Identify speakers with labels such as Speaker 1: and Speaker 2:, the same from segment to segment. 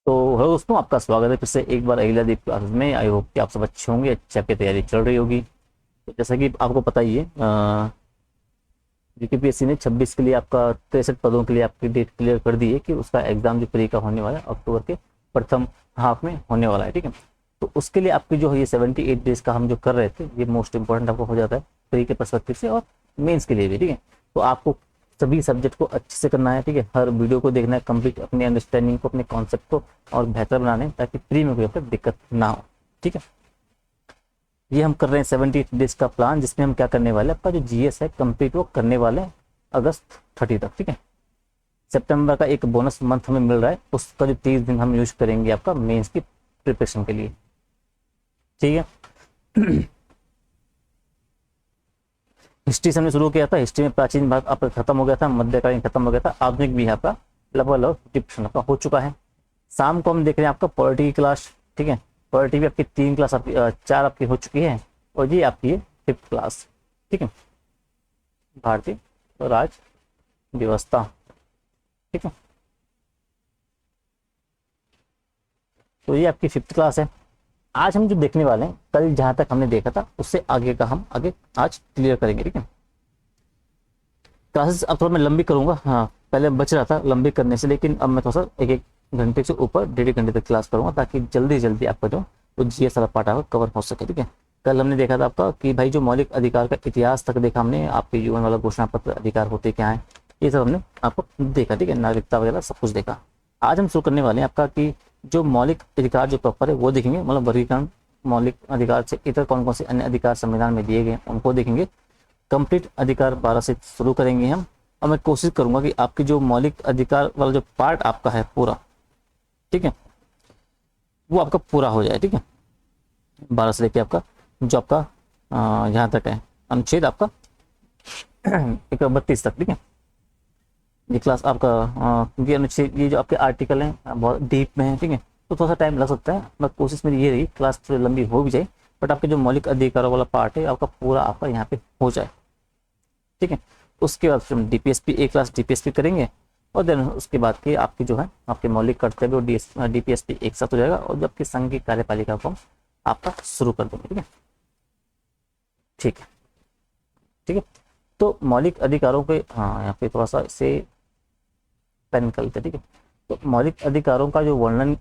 Speaker 1: तो हेलो दोस्तों, आपका स्वागत है फिर से एक बार अहिलादीप क्लासेस में। आई होप कि आप सब अच्छे होंगे, अच्छे आपकी तैयारी चल रही होगी। तो जैसा कि आपको पता ही है, यूपीएससी ने 26 के लिए आपका 63 पदों के लिए आपकी डेट क्लियर कर दी है कि उसका एग्जाम जो प्री का होने वाला है अक्टूबर के प्रथम हाफ में होने वाला है। ठीक है, तो उसके लिए आपकी जो है ये 78 डेज का हम जो कर रहे थे, ये मोस्ट इंपॉर्टेंट आपको हो जाता है प्री के पर्सपेक्टिव से और मेंस के लिए भी। ठीक है, तो आपको सभी सब्जेक्ट को अच्छे से करना है। ठीक है, हर वीडियो को देखना है, कंप्लीट अपनी अंडरस्टैंडिंग को, अपने कॉन्सेप्ट को और बेहतर बनाने, ताकि प्री में कोई आपको दिक्कत ना हो। ठीक है, ये हम कर रहे हैं 70 डेज का प्लान, जिसमें हम क्या करने वाले हैं, आपका जो जीएस है कंप्लीट वो करने वाले हैं अगस्त 30 तक। ठीक है, सितंबर का एक बोनस मंथ हमें मिल रहा है, उसका जो 30 दिन हम यूज करेंगे आपका मेंस की प्रिपरेशन के लिए। ठीक है, हिस्ट्री से हमने शुरू किया था। हिस्ट्री में प्राचीन भाग आपका खत्म हो गया था, मध्यकालीन खत्म हो गया था, आधुनिक भी आपका लगभग लगभग 50% आपका हो चुका है। शाम को हम देख रहे हैं आपका पॉलिटी की क्लास। ठीक है, पॉलिटी भी आपकी 3 क्लास आपकी 4 आपकी हो चुकी है, और ये आपकी है 5th क्लास। ठीक है, भारतीय राज व्यवस्था। ठीक है, तो ये आपकी 5th क्लास है। आज हम जो देखने वाले हैं, कल जहां तक हमने देखा था उससे आगे का हम आगे आज क्लियर करेंगे। ठीक है, क्लासेस अब थोड़ा मैं लंबी करूंगा। हाँ, पहले बच रहा था लंबी करने से, लेकिन अब मैं थोड़ा सा एक एक घंटे से ऊपर 1.5 घंटे तक क्लास करूंगा, ताकि जल्दी जल्दी आपका जो वो जीएस सारा पार्ट आपका कवर हो सके। ठीक है, कल हमने देखा था आपका कि भाई जो मौलिक अधिकार का इतिहास तक देखा हमने, आपके यूएन वाला घोषणा पत्र अधिकार होते क्या है, ये सब हमने आपको देखा। ठीक है, नागरिकता वगैरह सब कुछ देखा। आज हम शुरू करने वाले हैं आपका कि जो मौलिक अधिकार जो प्रॉपर है वो देखेंगे, मतलब वर्गीकरण मौलिक अधिकार से इतर कौन कौन से अन्य अधिकार संविधान में दिए गए उनको देखेंगे। कंप्लीट अधिकार 12 से शुरू करेंगे हम, और मैं कोशिश करूंगा कि आपकी जो मौलिक अधिकार वाला जो पार्ट आपका है पूरा, ठीक है, वो आपका पूरा हो जाए। ठीक है, 12 से लेके आपका जो आपका यहाँ तक है अनुच्छेद आपका 32 तक। ठीक है, ये क्लास आपका क्योंकि अनुच्छेद ये जो आपके आर्टिकल हैं बहुत डीप में है। ठीक है, तो थोड़ा सा टाइम लग सकता है, मैं कोशिश मेरी ये रही क्लास थोड़ी लंबी हो भी जाए, बट आपके जो मौलिक अधिकारों वाला पार्ट है आपका पूरा आपका यहाँ पे हो जाए। ठीक है, उसके बाद फिर हम डीपीएसपी एक क्लास डीपीएसपी करेंगे, और देन उसके बाद की आपकी जो है आपके मौलिक कर्तव्य और डीपीएसपी एक साथ हो जाएगा, और जब आपकी संघ की कार्यपालिका को आपका शुरू कर देंगे। ठीक है, ठीक है, ठीक है, तो मौलिक अधिकारों के, हाँ यहाँ पे थोड़ा सा इसे पेन कर लेते हैं। ठीक है, तो मौलिक अधिकारों का जो वर्णन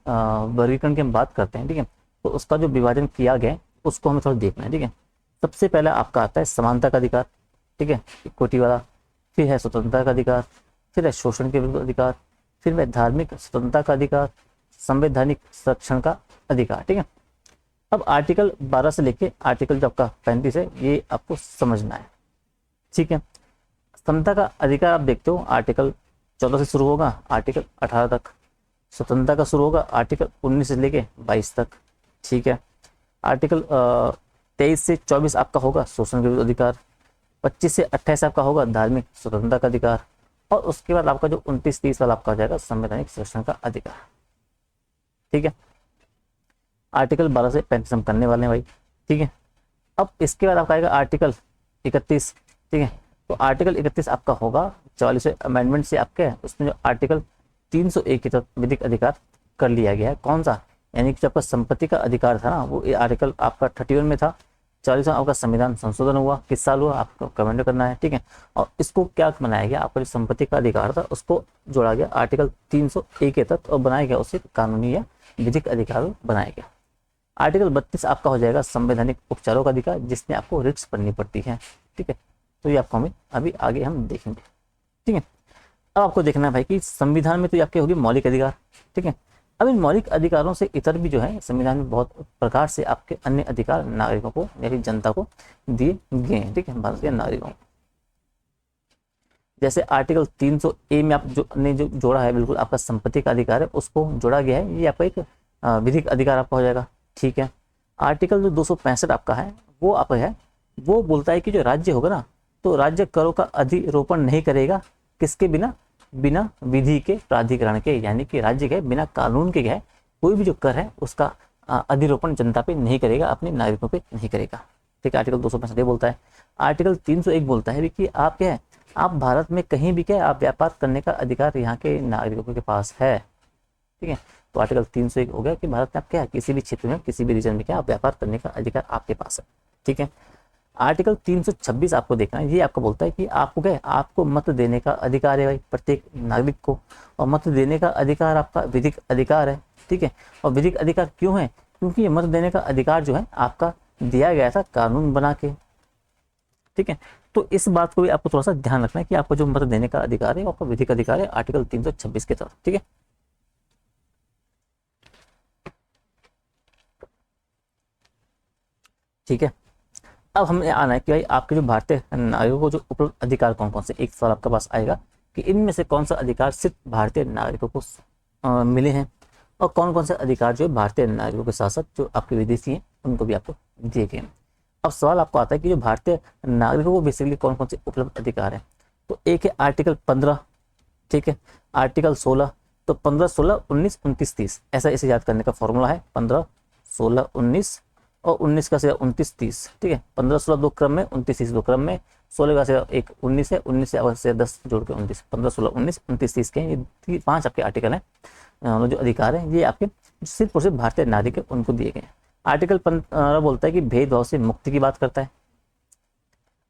Speaker 1: वर्गीकरण की हम बात करते हैं, ठीक है, तो उसका जो विभाजन किया गया उसको हमें थोड़ा देखना है। ठीक है, सबसे पहले आपका आता है समानता का अधिकार। ठीक है, इक्विटी वाला, फिर है स्वतंत्रता का अधिकार, फिर है शोषण के विरुद्ध अधिकार, फिर है धार्मिक स्वतंत्रता का अधिकार, संवैधानिक संरक्षण का अधिकार। ठीक है, अब आर्टिकल 12 से लेके आर्टिकल जो आपका 35 है ये आपको समझना है। ठीक है, समता का अधिकार आप देखते हो आर्टिकल 14 से शुरू होगा आर्टिकल 18 तक, स्वतंत्रता का शुरू होगा आर्टिकल 19 से लेके 22 तक। ठीक है, आर्टिकल 23 से 24 आपका होगा शोषण के विरुद्ध अधिकार, 25 से 28 आपका होगा धार्मिक स्वतंत्रता का अधिकार, और उसके बाद आपका जो 29-30 वाला आपका हो जाएगा संवैधानिक संरक्षण का अधिकार। ठीक है, आर्टिकल 12 से 35 हम करने वाले हैं भाई। ठीक है, अब इसके बाद आपका आएगा आर्टिकल 31। ठीक है, तो आर्टिकल 31 आपका होगा 44वें अमेंडमेंट से आपके, उसमें जो आर्टिकल 301 के तहत विधिक अधिकार कर लिया गया है। कौन सा, यानी कि जो आपका संपत्ति का अधिकार था ना, वो आर्टिकल आपका 31 में था। 40वां आपका संविधान संशोधन हुआ, किस साल हुआ आपको कमेंट करना है। ठीक है, और इसको क्या बनाया गया, आपका जो संपत्ति का अधिकार था उसको जोड़ा गया आर्टिकल 301 के तहत, और बनाया गया उसे कानूनी या विधिक अधिकार बनाया गया। आर्टिकल 32 आपका हो जाएगा संवैधानिक उपचारों का अधिकार, जिसमें आपको रिट्स पढ़नी पड़ती है। ठीक है, तो ये आपको हमें अभी आगे हम देखेंगे। ठीक है, अब आपको देखना है भाई कि संविधान में तो आपके होगी मौलिक अधिकार। ठीक है, अब इन मौलिक अधिकारों से इतर भी जो है संविधान में बहुत प्रकार से आपके अन्य अधिकार नागरिकों को यानी जनता को दिए गए हैं। ठीक है, भारत के नागरिकों को, जैसे आर्टिकल 300 ए में आप जो ने जो जोड़ा है, बिल्कुल आपका संपत्ति का अधिकार है उसको जोड़ा गया है, ये आपका एक विधिक अधिकार आपका हो जाएगा। ठीक है, आर्टिकल जो 265 आपका है वो आपका है, वो बोलता है कि जो राज्य होगा ना, तो राज्य करों का अधिरोपण नहीं करेगा, किसके बिना, बिना विधि के प्राधिकरण के, यानी कि राज्य के बिना कानून के है कोई भी जो कर है उसका अधिरोपण जनता पे नहीं करेगा, अपने नागरिकों पे नहीं करेगा। ठीक है, आर्टिकल 265 बोलता है। आर्टिकल 301 बोलता है कि आप क्या है, आप भारत में कहीं भी क्या आप व्यापार करने का अधिकार यहाँ के नागरिकों के पास है। ठीक है, तो आर्टिकल 301 हो गया कि भारत में आप क्या है, किसी भी क्षेत्र में किसी भी रीजन में क्या व्यापार करने का अधिकार आपके पास है। ठीक है। आर्टिकल 326 आपको देखना है, ये आपको बोलता है कि आपको क्या है, आपको मत देने का अधिकार है भाई प्रत्येक नागरिक को, और मत देने का अधिकार आपका विधिक अधिकार है। ठीक है। और विधिक अधिकार क्यों है, क्योंकि ये मत देने का अधिकार जो है आपका दिया गया था कानून बना के। ठीक है। तो इस बात को भी आपको थोड़ा सा ध्यान रखना है कि आपको जो मत देने का अधिकार है वो आपका विधिक अधिकार है आर्टिकल 326 के तहत। ठीक है। ठीक है। अब हमें आना है कि भाई आपके जो भारतीय नागरिकों को जो उपलब्ध अधिकार कौन कौन से, एक सवाल आपके पास आएगा कि इनमें से कौन सा अधिकार सिर्फ भारतीय नागरिकों को मिले हैं, और कौन कौन से अधिकार जो है भारतीय नागरिकों के साथ साथ जो आपके विदेशी हैं उनको भी आपको दिए गए हैं। अब सवाल आपको आता है कि जो भारतीय नागरिकों को बेसिकली कौन कौन से उपलब्ध अधिकार है। तो एक है आर्टिकल 15, ठीक है, आर्टिकल 16, तो 15, 16, 19, 29, 30, ऐसा इसे याद करने का फॉर्मूला है 15, 16, 19 और 19 का से 29, 30। ठीक है। 15, 16 दो क्रम में, 29, 30 दो क्रम में, 16 का से एक 19 है, 19 से 10 जोड़ के 29, 15, 16, 19, 29, 30 के ये 5 आपके आर्टिकल हैं, जो अधिकार हैं ये आपके सिर्फ और सिर्फ भारतीय नागरिक है उनको दिए गए हैं। आर्टिकल 15 बोलता है कि भेदभाव से मुक्ति की बात करता है।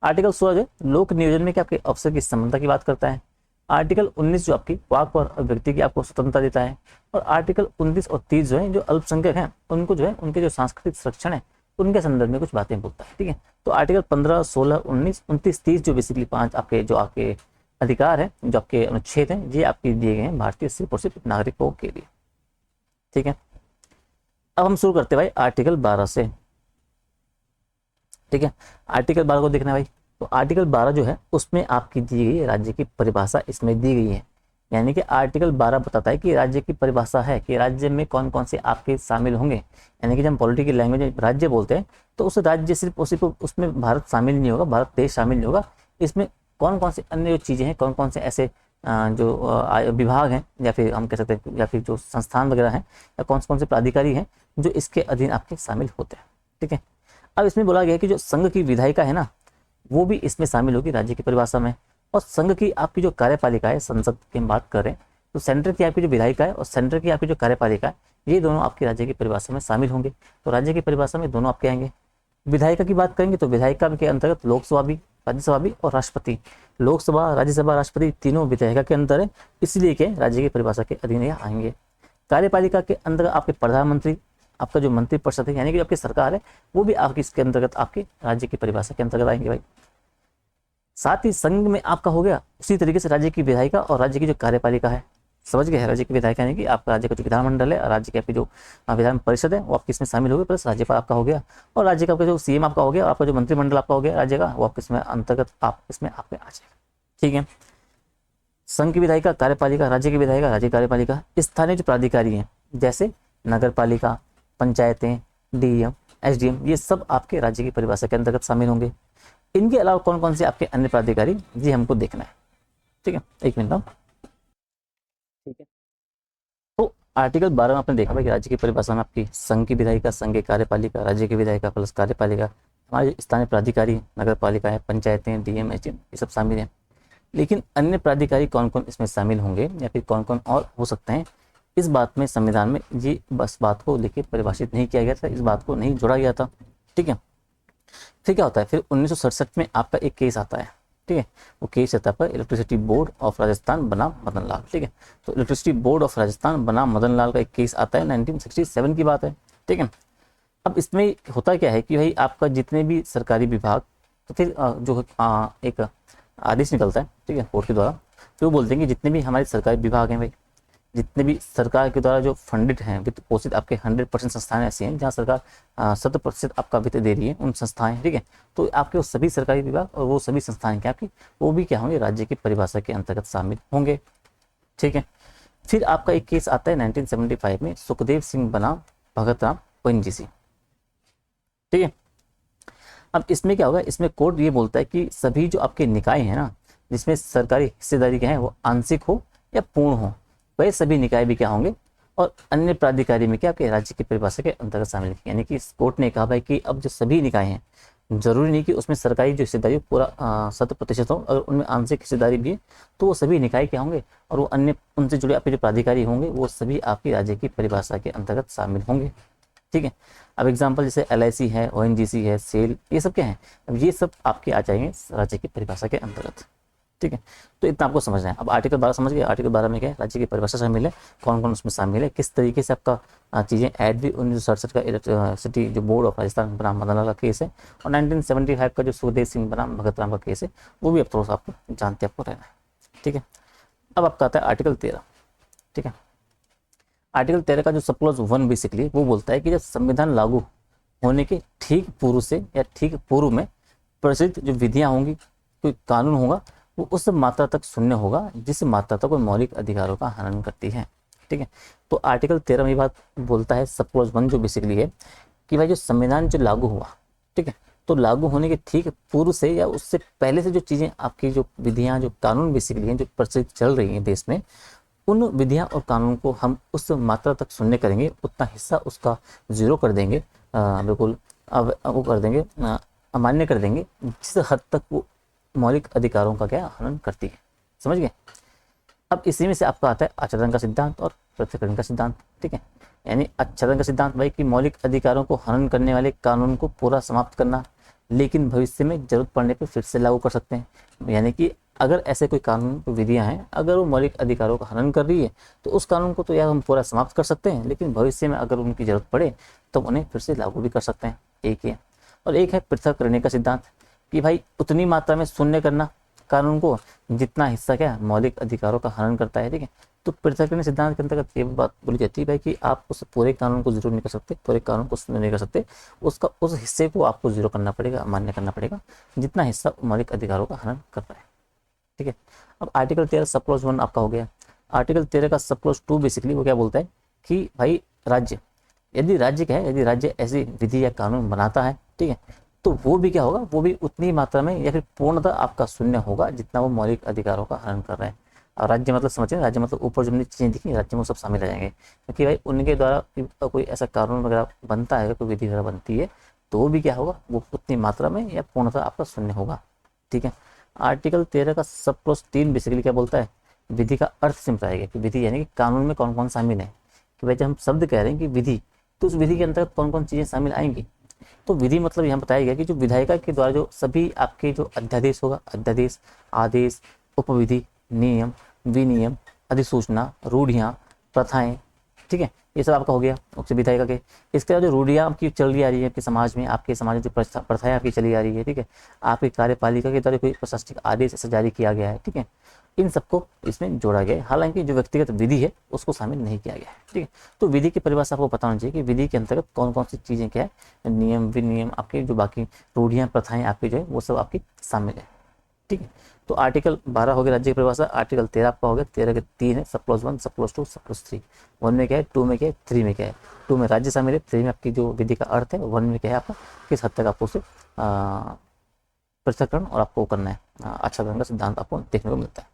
Speaker 1: आर्टिकल 16 जो लोक नियोजन में क्या आपके अवसर की समानता की बात करता है। आर्टिकल 19 जो आपकी वाक और अभिव्यक्ति की आपको स्वतंत्रता देता है। और आर्टिकल 29 और 30 जो है जो अल्पसंख्यक हैं उनको जो है उनके जो सांस्कृतिक संरक्षण है उनके संदर्भ में कुछ बातें बोलता है। ठीक है। तो आर्टिकल 15, 16, 19, 29, 30 जो बेसिकली 5 आपके जो आपके अधिकार है, जो आपके अनुच्छेद हैं, ये आपके दिए गए हैं भारतीय सिर्फ और सिर्फ नागरिकों के लिए। ठीक है। अब हम शुरू करते हैं भाई आर्टिकल 12 से। ठीक है। आर्टिकल 12 को देखना है भाई। तो आर्टिकल 12 जो है उसमें आपकी दी गई राज्य की परिभाषा इसमें दी गई है। यानी कि आर्टिकल 12 बताता है कि राज्य की परिभाषा है कि राज्य में कौन कौन से आपके शामिल होंगे। यानी कि जब हम पॉलिटिकल लैंग्वेज में राज्य बोलते हैं तो उस राज्य सिर्फ उसी को उसमें भारत शामिल नहीं होगा, भारत देश शामिल नहीं होगा, इसमें कौन कौन से अन्य जो चीज़ें हैं, कौन कौन से ऐसे जो विभाग हैं या फिर हम कह सकते हैं या फिर जो संस्थान वगैरह हैं या कौन से प्राधिकारी हैं जो इसके अधीन आपके शामिल होते हैं। ठीक है। अब इसमें बोला गया कि जो संघ की विधायिका है ना वो भी इसमें शामिल होगी राज्य की परिभाषा में। और संघ की आपकी जो कार्यपालिका है, संसद की हम बात करें तो सेंटर की आपकी जो विधायिका है और सेंटर की आपकी जो कार्यपालिका है ये दोनों आपकी राज्य की परिभाषा में शामिल होंगे। तो राज्य की परिभाषा में दोनों आपके आएंगे। विधायिका की बात करेंगे तो विधायिका के अंतर्गत लोकसभा भी, राज्यसभा भी और राष्ट्रपति, लोकसभा, राज्यसभा, राष्ट्रपति तीनों विधायिका के अंदर है, इसलिए के राज्य की परिभाषा के अधीन ये आएंगे। कार्यपालिका के अंदर आपके प्रधानमंत्री, आपका जो मंत्रिपरिषद है यानी कि आपकी सरकार है वो भी आपकी इसके अंतर्गत आपके राज्य की परिभाषा के अंतर्गत आएंगे भाई। साथ ही संघ में आपका हो गया उसी तरीके से राज्य की विधायिका और राज्य की जो कार्यपालिका है, समझ गए हैं। राज्य की विधायिका यानी कि आपका राज्य का जो विधानमंडल है और राज्य की आपकी जो विधान परिषद है वो आपकी इसमें शामिल हो गई, प्लस राज्यपाल आपका हो गया और राज्य का आपका जो सीएम आपका हो गया और आपका जो मंत्रिमंडल आपका हो गया राज्य का वो आपके इसमें अंतर्गत आप इसमें आपके आ जाएगा। ठीक है। संघ की विधायिका, कार्यपालिका, राज्य की विधायिका, राज्य की कार्यपालिका, स्थानीय जो प्राधिकारी हैं जैसे नगर पालिका, पंचायतें, डीएम, एसडीएम, ये सब आपके राज्य की परिभाषा के अंतर्गत शामिल होंगे। इनके अलावा कौन कौन से आपके अन्य प्राधिकारी ये हमको देखना है। ठीक है। एक मिनट। ठीक है। तो आर्टिकल 12 में आपने देखा भाई कि राज्य की परिभाषा में आपकी संघ की विधायिका, संघ की कार्यपालिका, राज्य की विधायिका प्लस कार्यपालिका, हमारे स्थानीय प्राधिकारी, नगर पालिका है, पंचायतें, डीएम, एसडीएम, ये सब शामिल हैं। लेकिन अन्य प्राधिकारी कौन कौन इसमें शामिल होंगे या फिर कौन कौन और हो सकते हैं, इस बात में संविधान में ये बस बात को लेकर परिभाषित नहीं किया गया था, इस बात को नहीं जोड़ा गया था। ठीक है। फिर क्या होता है, फिर 1967 में आपका एक केस आता है। ठीक है। वो केस आता है इलेक्ट्रिसिटी बोर्ड ऑफ राजस्थान बनाम मदन लाल। ठीक है। तो इलेक्ट्रिसिटी बोर्ड ऑफ राजस्थान बनाम मदन लाल का एक केस आता है, 1967 की बात है। ठीक है। अब इसमें होता क्या है कि भाई आपका जितने भी सरकारी विभाग, तो फिर जो एक आदेश निकलता है, ठीक है, कोर्ट के द्वारा, तो वो बोलते हैं कि जितने भी हमारे सरकारी विभाग हैं भाई, जितने भी सरकार के द्वारा जो फंडित हैं, वित्त पोषित आपके 100% संस्थाएं ऐसी हैं जहाँ सरकार 70% आपका वित्त दे रही है, उन संस्थाएं। ठीक है। तो आपके वो सभी सरकारी विभाग और वो सभी संस्थाएं क्या आपकी वो भी क्या होंगे, राज्य की परिभाषा के अंतर्गत शामिल होंगे। ठीक है। फिर आपका एक केस आता है 1975 में, सुखदेव सिंह बनाम भगत राम ओएनजीसी। ठीक है। अब इसमें क्या होगा, इसमें कोर्ट ये बोलता है कि सभी जो आपके निकाय हैं ना जिसमें सरकारी हिस्सेदारी के हैं वो आंशिक हो या पूर्ण हो, वह सभी निकाय भी क्या होंगे और अन्य प्राधिकारी में क्या आपके राज्य की परिभाषा के अंतर्गत शामिल। यानी कि कोर्ट ने कहा भाई कि अब जो सभी निकाय हैं जरूरी नहीं कि उसमें सरकारी जो हिस्सेदारी पूरा 100% हो। अगर उनमें आंशिक हिस्सेदारी भी है तो वो सभी निकाय के होंगे, और वो अन्य उनसे जुड़े आपके जो प्राधिकारी होंगे वो सभी आपकी राज्य की परिभाषा के अंतर्गत शामिल होंगे। ठीक है। अब एग्जाम्पल जैसे LIC है, ONGC है, सेल, ये सब क्या है, अब ये सब आपके आ जाएंगे राज्य की परिभाषा के अंतर्गत। ठीक है। तो इतना आपको समझना है। अब आर्टिकल 12 समझ गए। आर्टिकल 12 में क्या है, राज्य की परिभाषा शामिल है, कौन कौन उसमें शामिल है, किस तरीके से आपका चीज़ें ऐड भी 1967 का इलेक्ट्रिसिटी जो बोर्ड ऑफ राजस्थान बनाम मदनलाल का केस है, और 1975 का जो सुखदेव सिंह बनाम भगत राम का केस है, वो भी अब थोड़ा सा आपको जानते आपको रहना है। ठीक है। अब आपका आता है आर्टिकल 13। ठीक है। आर्टिकल 13 का जो सब क्लॉज 1 बेसिकली वो बोलता है कि जब संविधान लागू होने के ठीक पूर्व से या ठीक पूर्व में प्रचलित जो विधियां होंगी, कोई कानून होगा, वो उस मात्रा तक शून्य होगा जिस मात्रा तक वो मौलिक अधिकारों का हनन करती है। ठीक है। तो आर्टिकल 13 में ये बात बोलता है, सब क्लॉज 1 जो बेसिकली है कि भाई जो संविधान जो लागू हुआ, ठीक है, तो लागू होने के ठीक पूर्व से या उससे पहले से जो चीज़ें आपकी जो विधियां जो कानून बेसिकली हैं जो प्रचलित चल रही हैं देश में, उन विधियां और कानून को हम उस मात्रा तक शून्य करेंगे, उतना हिस्सा उसका जीरो कर देंगे, बिल्कुल अब वो कर देंगे, अमान्य कर देंगे, जिस हद तक वो मौलिक अधिकारों का क्या हनन करती है। समझ गए। अब इसी में से आपका आता है आचरण का सिद्धांत और पृथक्करण का सिद्धांत। ठीक है। यानी आचरण का सिद्धांत भाई कि मौलिक अधिकारों को हनन करने वाले कानून को पूरा समाप्त करना, लेकिन भविष्य में जरूरत पड़ने पर फिर से लागू कर सकते हैं। यानी कि अगर ऐसे कोई कानून विधियां हैं, अगर वो मौलिक अधिकारों का हनन कर रही है तो उस कानून को तो यार हम पूरा समाप्त कर सकते हैं, लेकिन भविष्य में अगर उनकी जरूरत पड़े तो उन्हें फिर से लागू भी कर सकते हैं। एक है। और एक है पृथक करने का सिद्धांत कि भाई उतनी मात्रा में शून्य करना कानून को जितना हिस्सा क्या मौलिक अधिकारों का हनन करता है। ठीक है। तो पृथक्करण सिद्धांत के अंतर्गत ये बात बोली जाती है भाई कि आप उस पूरे कानून को जीरो नहीं कर सकते, पूरे कानून को शून्य नहीं कर सकते, उसका उस हिस्से को आपको जीरो करना पड़ेगा, मान्य करना पड़ेगा, जितना हिस्सा मौलिक अधिकारों का हनन कर रहा है। ठीक है। अब आर्टिकल 13 सब क्लॉज 1 आपका हो गया। आर्टिकल 13 का सब क्लॉज 2 बेसिकली वो क्या बोलता है कि भाई राज्य, यदि राज्य क्या है, यदि राज्य ऐसी विधि या कानून बनाता है, ठीक है, तो वो भी क्या होगा, वो भी उतनी मात्रा में या फिर पूर्णतः आपका शून्य होगा जितना वो मौलिक अधिकारों का हनन कर रहे हैं। और राज्य मतलब समझे, राज्य मतलब ऊपर जो चीज़ें दिखी राज्य में सब शामिल हो जाएंगे, क्योंकि भाई उनके द्वारा कोई ऐसा कानून वगैरह बनता है, कोई विधि वगैरह बनती है, तो वो भी क्या होगा, वो उतनी मात्रा में या पूर्णतः आपका शून्य होगा। ठीक है। आर्टिकल 13 का सब क्लॉज 3 बेसिकली क्या बोलता है, विधि का अर्थ समझाएगा कि विधि यानी कि कानून में कौन कौन शामिल है। कि भाई जब हम शब्द कह रहे हैं कि विधि, तो उस विधि के अंतर्गत कौन कौन चीज़ें शामिल आएंगी। तो विधि मतलब यहाँ बताया गया कि जो विधायिका के द्वारा जो सभी आपके जो अध्यादेश होगा, अध्यादेश, आदेश, उपविधि, नियम, विनियम, अधिसूचना, रूढ़ियाँ, प्रथाएं, ठीक है, ये सब आपका हो गया उससे विधायिका के। इसके अलावा जो रूढ़ियाँ आपकी चली आ रही है आपके समाज में, आपके समाज में जो प्रथाएं आपकी चली आ रही है, ठीक है, आपकी कार्यपालिका के द्वारा कोई प्रशासनिक आदेश ऐसा जारी किया गया है, ठीक है, इन सबको इसमें जोड़ा गया है। हालांकि जो व्यक्तिगत विधि है उसको शामिल नहीं किया गया है। ठीक है। तो विधि की परिभाषा आपको पता होनी चाहिए कि विधि के अंतर्गत कौन कौन सी चीज़ें क्या है, नियम, विनियम, आपके जो बाकी रूढ़ियाँ, प्रथाएं आपकी जो है वो सब आपकी शामिल है। ठीक है। तो आर्टिकल 12 हो गया राज्य की परिभाषा। आर्टिकल 13 आपका हो गया। 13 के 3 है, sub clause 1, sub clause 2, sub clause 3। 1 में क्या है, 2 में क्या है, 3 में क्या है। 2 में राज्य शामिल है, 3 में आपकी जो विधि का अर्थ है, 1 में क्या है आपका किस हद तक आपको उसे पृथक्करण और आपको करना है, आच्छादन का सिद्धांत आपको देखने को मिलता है।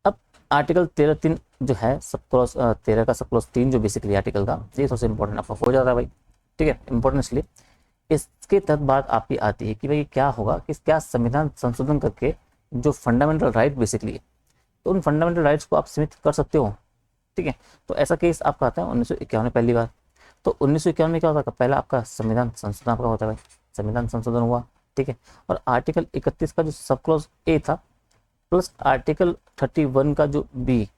Speaker 1: अब आर्टिकल 13(3) जो है सब क्लॉज 13 का सब क्लॉज 3 जो बेसिकली आर्टिकल का, ये सबसे इंपॉर्टेंट आपका हो जाता है भाई। ठीक है। इंपॉर्टेंट इसलिए इसके तहत बात आपकी आती है कि भाई क्या होगा कि क्या संविधान संशोधन करके जो फंडामेंटल राइट बेसिकली है, तो उन फंडामेंटल राइट्स को आप सीमित कर सकते हो। ठीक है। तो ऐसा केस आपका आता है 1951 में पहली बार। तो 1951 में क्या होता है, पहला आपका संविधान संशोधन आपका होता है भाई, संविधान संशोधन हुआ। ठीक है। और आर्टिकल 31 का जो सब क्लॉज ए था प्लस आर्टिकल 31 का जो बी,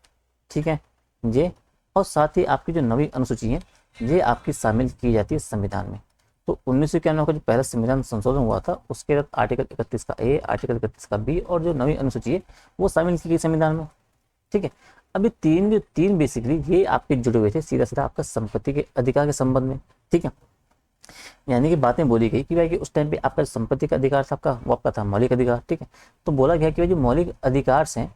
Speaker 1: ठीक है, ये, और साथ ही आपकी जो नवी अनुसूची है ये आपकी शामिल की जाती है संविधान में। तो 1991 का जो पहला संविधान संशोधन हुआ था उसके तहत आर्टिकल 31 का ए, आर्टिकल 31 का बी और जो नवी अनुसूची है वो शामिल की गई संविधान में। ठीक है। अभी तीन बेसिकली ये आपके जुड़े हुए थे सीधा सीधा आपका संपत्ति के अधिकार के संबंध में। ठीक है। यानी कि बातें बोली गई कि भाई कि उस टाइम पे आपका संपत्ति का अधिकार था आपका, वो आपका था मौलिक अधिकार। ठीक है। तो बोला गया कि भाई जो मौलिक अधिकार से,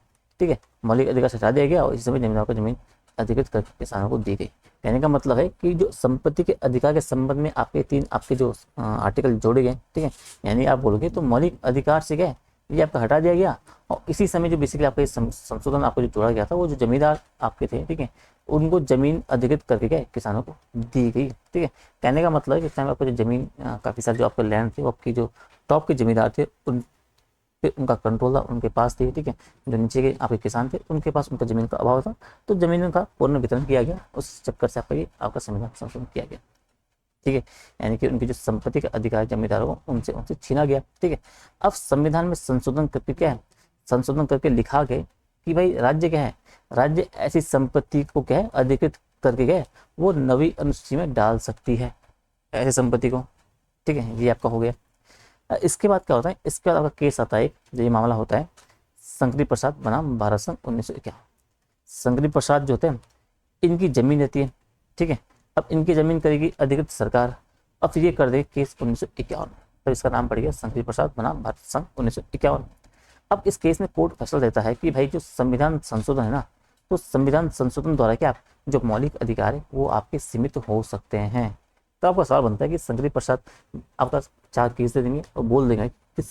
Speaker 1: ठीक है, मौलिक अधिकार से हटा दिया गया और इस समय जमींदारों को जमीन अधिकृत करके किसानों को दी गई। कहने का मतलब है कि जो संपत्ति के अधिकार के संबंध में आपके तीन आपके जो आर्टिकल जोड़े गए, ठीक है, यानी आप बोलोगे तो मौलिक अधिकार से क्या ये आपका हटा दिया गया। और इसी समय जो बेसिकली आपका संशोधन आपको जो जोड़ा गया था वो जो जमींदार आपके थे, ठीक है, उनको जमीन अधिकृत करके क्या है, किसानों को दी गई। ठीक है, कहने का मतलब है कि इस टाइम आपको जो जमीन काफ़ी सारे जो आपके लैंड थे वो आपकी जो टॉप के जमींदार थे उन पे उनका कंट्रोल था, उनके पास थी। ठीक है, जो नीचे के आपके किसान थे उनके पास उनका जमीन का अभाव था, तो जमीन का पूर्ण वितरण किया गया, उस चक्कर से आपका ये आपका संविधान संशोधन किया गया। ठीक है, यानी कि उनकी जो संपत्ति का अधिकार जमींदारों को उनसे उनसे छीना गया। ठीक है, अब संविधान में संशोधन करके क्या है, संशोधन करके लिखा गया कि भाई राज्य क्या है, राज्य ऐसी संपत्ति को क्या है अधिकृत करके क्या है वो नवी अनुसूची में डाल सकती है ऐसी संपत्ति को। ठीक है, ये आपका हो गया। इसके बाद क्या होता है, इसके बाद आपका केस आता है एक, जो ये मामला होता है शंकरी प्रसाद बनाम भारत संघ 1951। शंकरी प्रसाद जो होते हैं इनकी जमीन रहती है। ठीक है, अब इनकी जमीन करेगी अधिकृत सरकार, अब ये कर देगी केस 1951, तब इसका नाम पड़ गया शंकरी प्रसाद बनाम भारत संघ 1951। अब इस केस में कोर्ट फैसला देता है कि भाई जो संविधान संशोधन है ना, तो संविधान संशोधन द्वारा क्या जो मौलिक अधिकार है वो आपके सीमित हो सकते हैं। तो आपका सवाल बनता है कि शंकरी प्रसाद आपका 4 केस दे देंगे और बोल देंगे किस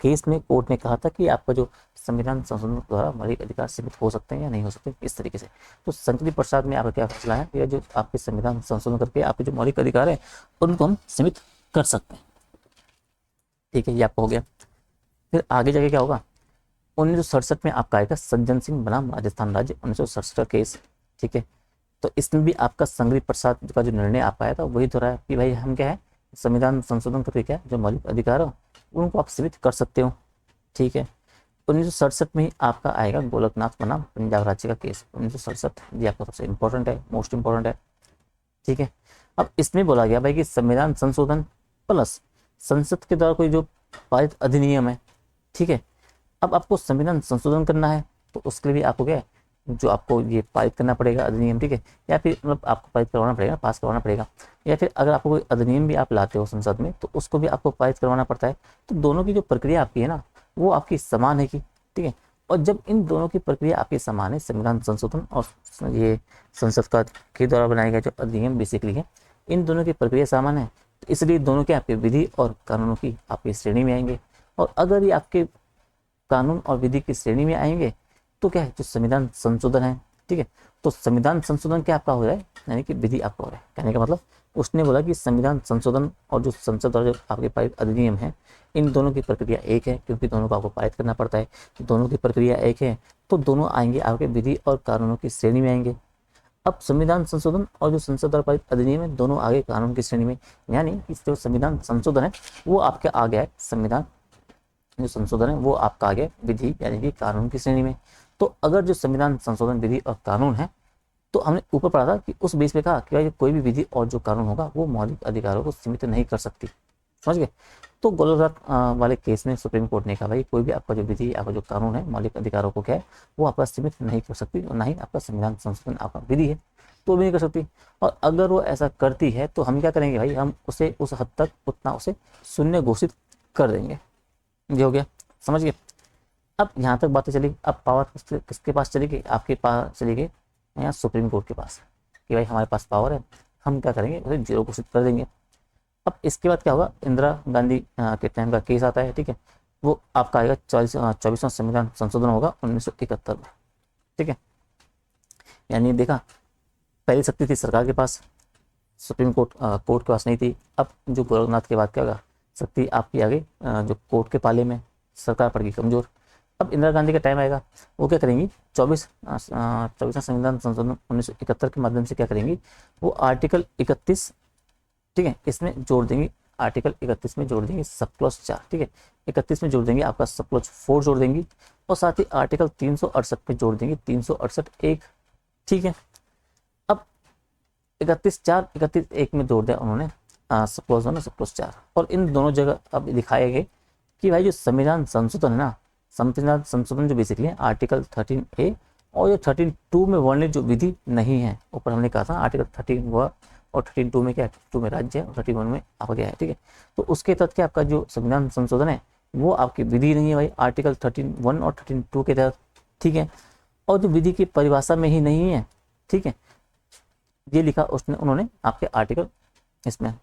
Speaker 1: केस में कोर्ट ने कहा था कि आपका जो संविधान संशोधन द्वारा मौलिक अधिकार सीमित हो सकते हैं या नहीं हो सकते, इस तरीके से। तो शंकरी प्रसाद में आपका क्या फैसला है, या जो आपके संविधान संशोधन करके आपके जो मौलिक अधिकार है उनको हम सीमित कर सकते हैं। ठीक है, ये आपका हो गया। फिर आगे जाके क्या होगा, 1967 में आपका आएगा सज्जन सिंह बनाम राजस्थान राज्य 1967 का केस। ठीक है, तो इसमें भी आपका शंकरी प्रसाद का जो निर्णय आपका आया था वही दोहराया कि भाई हम क्या है संविधान संशोधन करके क्या जो मौलिक अधिकार हो उनको आप सीमित कर सकते हो। ठीक है, 1967 में ही आपका आएगा गोलकनाथ बनाम पंजाब राज्य का केस 1967, ये आपका सबसे इंपॉर्टेंट है, मोस्ट इंपॉर्टेंट है। ठीक है, अब इसमें बोला गया भाई कि संविधान संशोधन प्लस संसद के द्वारा कोई जो पारित अधिनियम है। ठीक है, अब आपको संविधान संशोधन करना है तो उसके लिए भी आपको क्या है जो आपको ये पारित करना पड़ेगा अधिनियम। ठीक है, या फिर मतलब आपको पारित करवाना पड़ेगा, पास करवाना पड़ेगा, या फिर अगर आपको कोई अधिनियम भी आप लाते हो संसद में तो उसको भी आपको पारित करवाना पड़ता है। तो दोनों की जो प्रक्रिया आपकी है ना वो आपकी समान है कि। ठीक है, और जब इन दोनों की प्रक्रिया आपकी समान है, संविधान संशोधन और ये संसद का के द्वारा बनाया गया जो अधिनियम बेसिकली है, इन दोनों की प्रक्रिया समान है, तो इसलिए दोनों के आपके विधि और कानूनों की आपकी श्रेणी में आएंगे। और अगर ये आपके कानून और विधि की श्रेणी में आएंगे तो क्या है जो संविधान संशोधन है। ठीक है, तो संविधान संशोधन क्या आपका हो रहा है, यानी कि विधि आपका हो रहा है। कहने का मतलब उसने बोला कि संविधान संशोधन और जो संसद और जो आपके पारित अधिनियम है इन दोनों की प्रक्रिया एक है, क्योंकि दोनों को आपको पारित करना पड़ता है, दोनों की प्रक्रिया एक है, तो दोनों आएंगे आपके विधि और कानूनों की श्रेणी में आएंगे। अब संविधान संशोधन और जो संसद द्वारा पारित अधिनियम है दोनों आगे कानून की श्रेणी में, यानी कि जो संविधान संशोधन है वो आपके आ गया है, संविधान जो संशोधन है वो आपका आ गया विधि यानी कि कानून की श्रेणी में। तो अगर जो संविधान संशोधन विधि और कानून है तो हमने ऊपर पढ़ा था कि उस बेस पे कहा कि भाई कोई भी विधि और जो कानून होगा वो मौलिक अधिकारों को सीमित नहीं कर सकती। समझ गए। तो गोलकनाथ वाले केस में सुप्रीम कोर्ट ने कहा भाई कोई भी आपका जो विधि आपका जो कानून है मौलिक अधिकारों को क्या है वो आपका सीमित नहीं कर सकती, और ना ही आपका संविधान संशोधन आपका विधि है तो भी नहीं कर सकती। और अगर वो ऐसा करती है तो हम क्या करेंगे भाई, हम उसे उस हद तक उतना उसे शून्य घोषित कर देंगे। ये हो गया, समझ गए। अब यहाँ तक बातें चली, अब पावर किसके पास चली गई, आपके पास चली गई यहाँ सुप्रीम कोर्ट के पास कि भाई हमारे पास पावर है, हम क्या करेंगे उसे 0 घोषित कर देंगे। अब इसके बाद क्या होगा, इंदिरा गांधी के टाइम का केस आता है। ठीक है, वो आपका आएगा 24वां संविधान संशोधन होगा 1971 में। ठीक है, यानी देखा पहली शक्ति थी सरकार के पास, सुप्रीम कोर्ट कोर्ट के पास नहीं थी। अब जो गोरखनाथ के बाद क्या होगा, शक्ति आपकी आगे जो कोर्ट के पाले में, सरकार पड़ गई कमजोर। अब इंदिरा गांधी का टाइम आएगा, वो क्या करेंगी 24वां संविधान संशोधन 1971 के माध्यम से क्या करेंगी, वो आर्टिकल 31, ठीक है, इसमें जोड़ देंगी, आर्टिकल 31 में जोड़ देंगे सब क्लॉज 4। ठीक है, 31 में जोड़ देंगे आपका सब क्लॉज 4 जोड़ देंगी, और साथ ही आर्टिकल 368 में जोड़ देंगे 368(1). ठीक है, अब 31(4) 31(1) में जोड़ दिया उन्होंने सब क्लॉज 1 सब क्लॉज 4, और इन दोनों जगह अब दिखाए गए कि भाई जो संविधान संशोधन है ना, संविधान संशोधन जो बेसिकली है आर्टिकल 13A और जो 13(2) में वर्णित जो विधि नहीं है, ऊपर हमने कहा था आर्टिकल 13 और 13(2) में क्या है, 2 में राज्य है और 31 में आपका क्या है। ठीक है, तो उसके तहत क्या आपका जो संविधान संशोधन है वो आपकी विधि नहीं है भाई, आर्टिकल 13(1) और 13(2) के तहत। ठीक है, और जो विधि की परिभाषा में ही नहीं है। ठीक है, ये लिखा उसने उन्होंने आपके आर्टिकल इसमें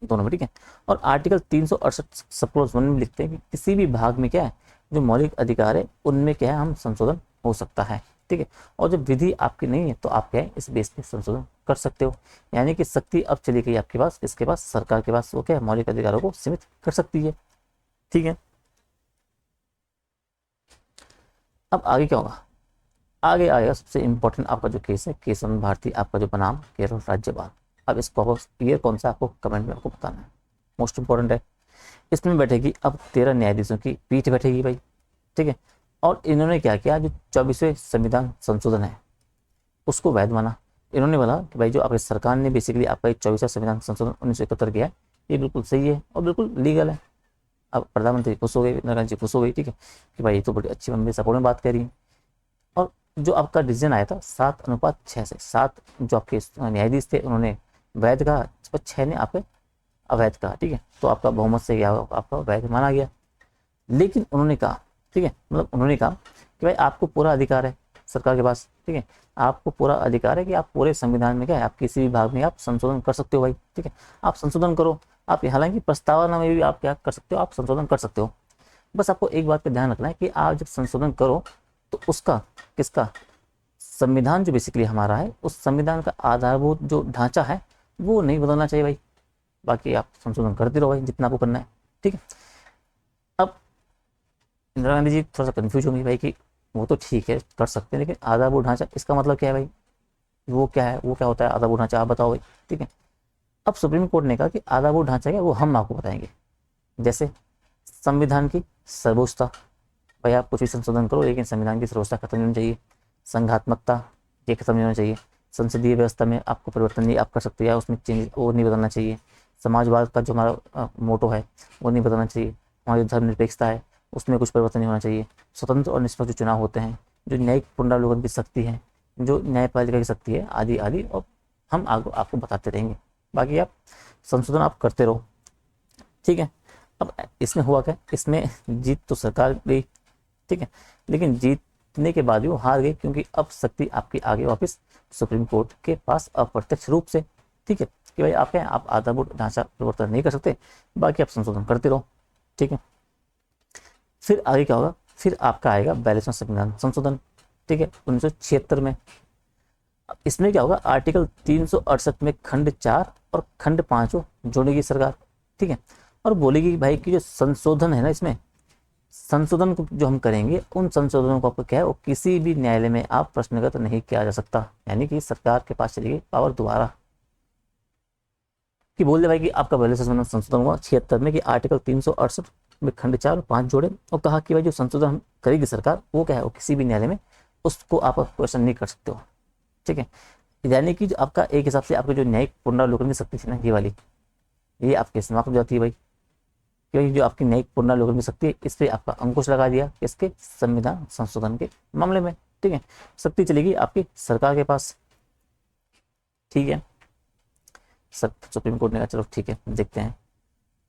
Speaker 1: दोनों में। ठीक है, और आर्टिकल 368 सब क्लॉज 1 में लिखते हैं कि किसी भी भाग में क्या है जो मौलिक अधिकार है उनमें क्या है हम संशोधन हो सकता है। ठीक है। और जब विधि आपकी नहीं है तो आप क्या है, इस बेस पे संशोधन कर सकते हो। यानी कि शक्ति अब चली गई आपके पास, किसके पास, सरकार के पास, वो क्या है, मौलिक अधिकारों को सीमित कर सकती है। ठीक है। अब आगे क्या होगा, आगे आएगा सबसे इंपॉर्टेंट आपका जो केस है, केशव भारती आपका जो बनाम केरल राज्य बार। अब इसको आपको ईयर कौन सा आपको कमेंट में आपको बताना है, मोस्ट इंपॉर्टेंट है। इसमें बैठेगी अब 13 न्यायाधीशों की पीठ बैठेगी भाई, ठीक है। और इन्होंने क्या किया, जो 24वें संविधान संशोधन है उसको वैध माना। इन्होंने बोला कि भाई जो आपकी सरकार ने बेसिकली आपका 24वां संविधान संशोधन 1971 किया है, ये बिल्कुल सही है और बिल्कुल लीगल है। अब प्रधानमंत्री खुश हो गए, इंदिरा गांधी जी खुश हो गई, ठीक है, कि भाई ये तो बड़ी अच्छी मेरे सपोर्ट में बात कह रही है। और जो आपका डिसीजन आया था 7:6 से, 7 जो आपके न्यायाधीश थे उन्होंने वैध कहा, 6 ने आपके अवैध कहा, ठीक है। तो आपका बहुमत से क्या होगा, आपका वैध माना गया। लेकिन उन्होंने कहा, ठीक है, मतलब उन्होंने कहा कि भाई आपको पूरा अधिकार है सरकार के पास, ठीक है, आपको पूरा अधिकार है कि आप पूरे संविधान में क्या है, आप किसी भी भाग में आप संशोधन कर सकते हो भाई, ठीक है, आप संशोधन करो। आप हालांकि प्रस्तावना में भी आप क्या कर सकते हो, आप संशोधन कर सकते हो। बस आपको एक बात का ध्यान रखना है कि आप जब संशोधन करो तो उसका, किसका, संविधान जो बेसिकली हमारा है, उस संविधान का आधारभूत जो ढांचा है वो नहीं बदलना चाहिए भाई। बाकी आप संशोधन करते रहो भाई जितना आपको करना है, ठीक है। अब इंदिरा गांधी जी थोड़ा सा कंफ्यूज होंगी भाई कि वो तो ठीक है कर सकते हैं, लेकिन आधारभूत ढांचा इसका मतलब क्या है भाई, वो क्या है, वो क्या होता है आधारभूत ढांचा, आप बताओ भाई, ठीक है। अब सुप्रीम कोर्ट ने कहा कि आधारभूत ढांचा क्या है वो हम आपको बताएंगे। जैसे संविधान की सर्वोच्चता, भाई आप कुछ भी संशोधन करो लेकिन संविधान की सर्वोच्चता खत्म नहीं होनी चाहिए। संघात्मकता, ये खत्म नहीं होना चाहिए। संसदीय व्यवस्था में आपको परिवर्तन नहीं आप कर सकते, या उसमें चेंज वो नहीं बदलना चाहिए। समाजवाद का जो हमारा मोटो है वो नहीं बदलना चाहिए। हमारी धर्मनिरपेक्षता है उसमें कुछ परिवर्तन नहीं होना चाहिए। स्वतंत्र और निष्पक्ष जो चुनाव होते हैं, जो न्यायिक पुनरावलोकन की शक्ति है, जो न्यायपालिका की शक्ति है, आदि आदि, और हम आपको बताते रहेंगे। बाकी आप संशोधन आप करते रहो, ठीक है। अब इसमें हुआ क्या, इसमें जीत तो सरकार गई, ठीक है, लेकिन जीतने के बाद भी वो हार गई, क्योंकि अब शक्ति आपकी आगे वापस सुप्रीम कोर्ट के पास अप्रत्यक्ष रूप से, ठीक है, कि भाई आप क्या, आप आधारभूत ढांचा परिवर्तन नहीं कर सकते, बाकी आप संशोधन करते रहो, ठीक है। फिर आगे क्या होगा, फिर आपका आएगा 42वां संविधान संशोधन, ठीक है, 1976 में। इसमें क्या होगा, आर्टिकल 368 में खंड 4 और खंड 5 जोड़ेगी सरकार, ठीक है, और बोलेगी भाई कि जो संशोधन है ना, इसमें संशोधन को जो हम करेंगे, उन संशोधनों को आपको क्या है, वो किसी भी न्यायालय में आप प्रश्नगत नहीं किया जा सकता। यानी कि सरकार के पास चली गई पावर दोबारा, कि बोल दे भाई कि आपका पहले से संशोधन हुआ 76 में कि आर्टिकल 368 में खंड 4 और 5 जोड़े, और कहा कि भाई जो संशोधन करेगी सरकार वो क्या है, वो किसी भी न्यायालय में उसको आप क्वेश्चन नहीं कर सकते हो, ठीक है। यानी कि जो आपका एक हिसाब से आपकी जो न्यायिक पुनरावलोकन की शक्ति थी ना, ये वाली, ये आपके समाप्त हो जाती है भाई, क्योंकि जो आपकी न्यायिक पुनरावलोकन की शक्ति है, इस पर आपका अंकुश लगा दिया, इसके संविधान संशोधन के मामले में, ठीक है। शक्ति चलेगी आपकी सरकार के पास, ठीक है। सुप्रीम कोर्ट ने कहा चलो ठीक है देखते हैं।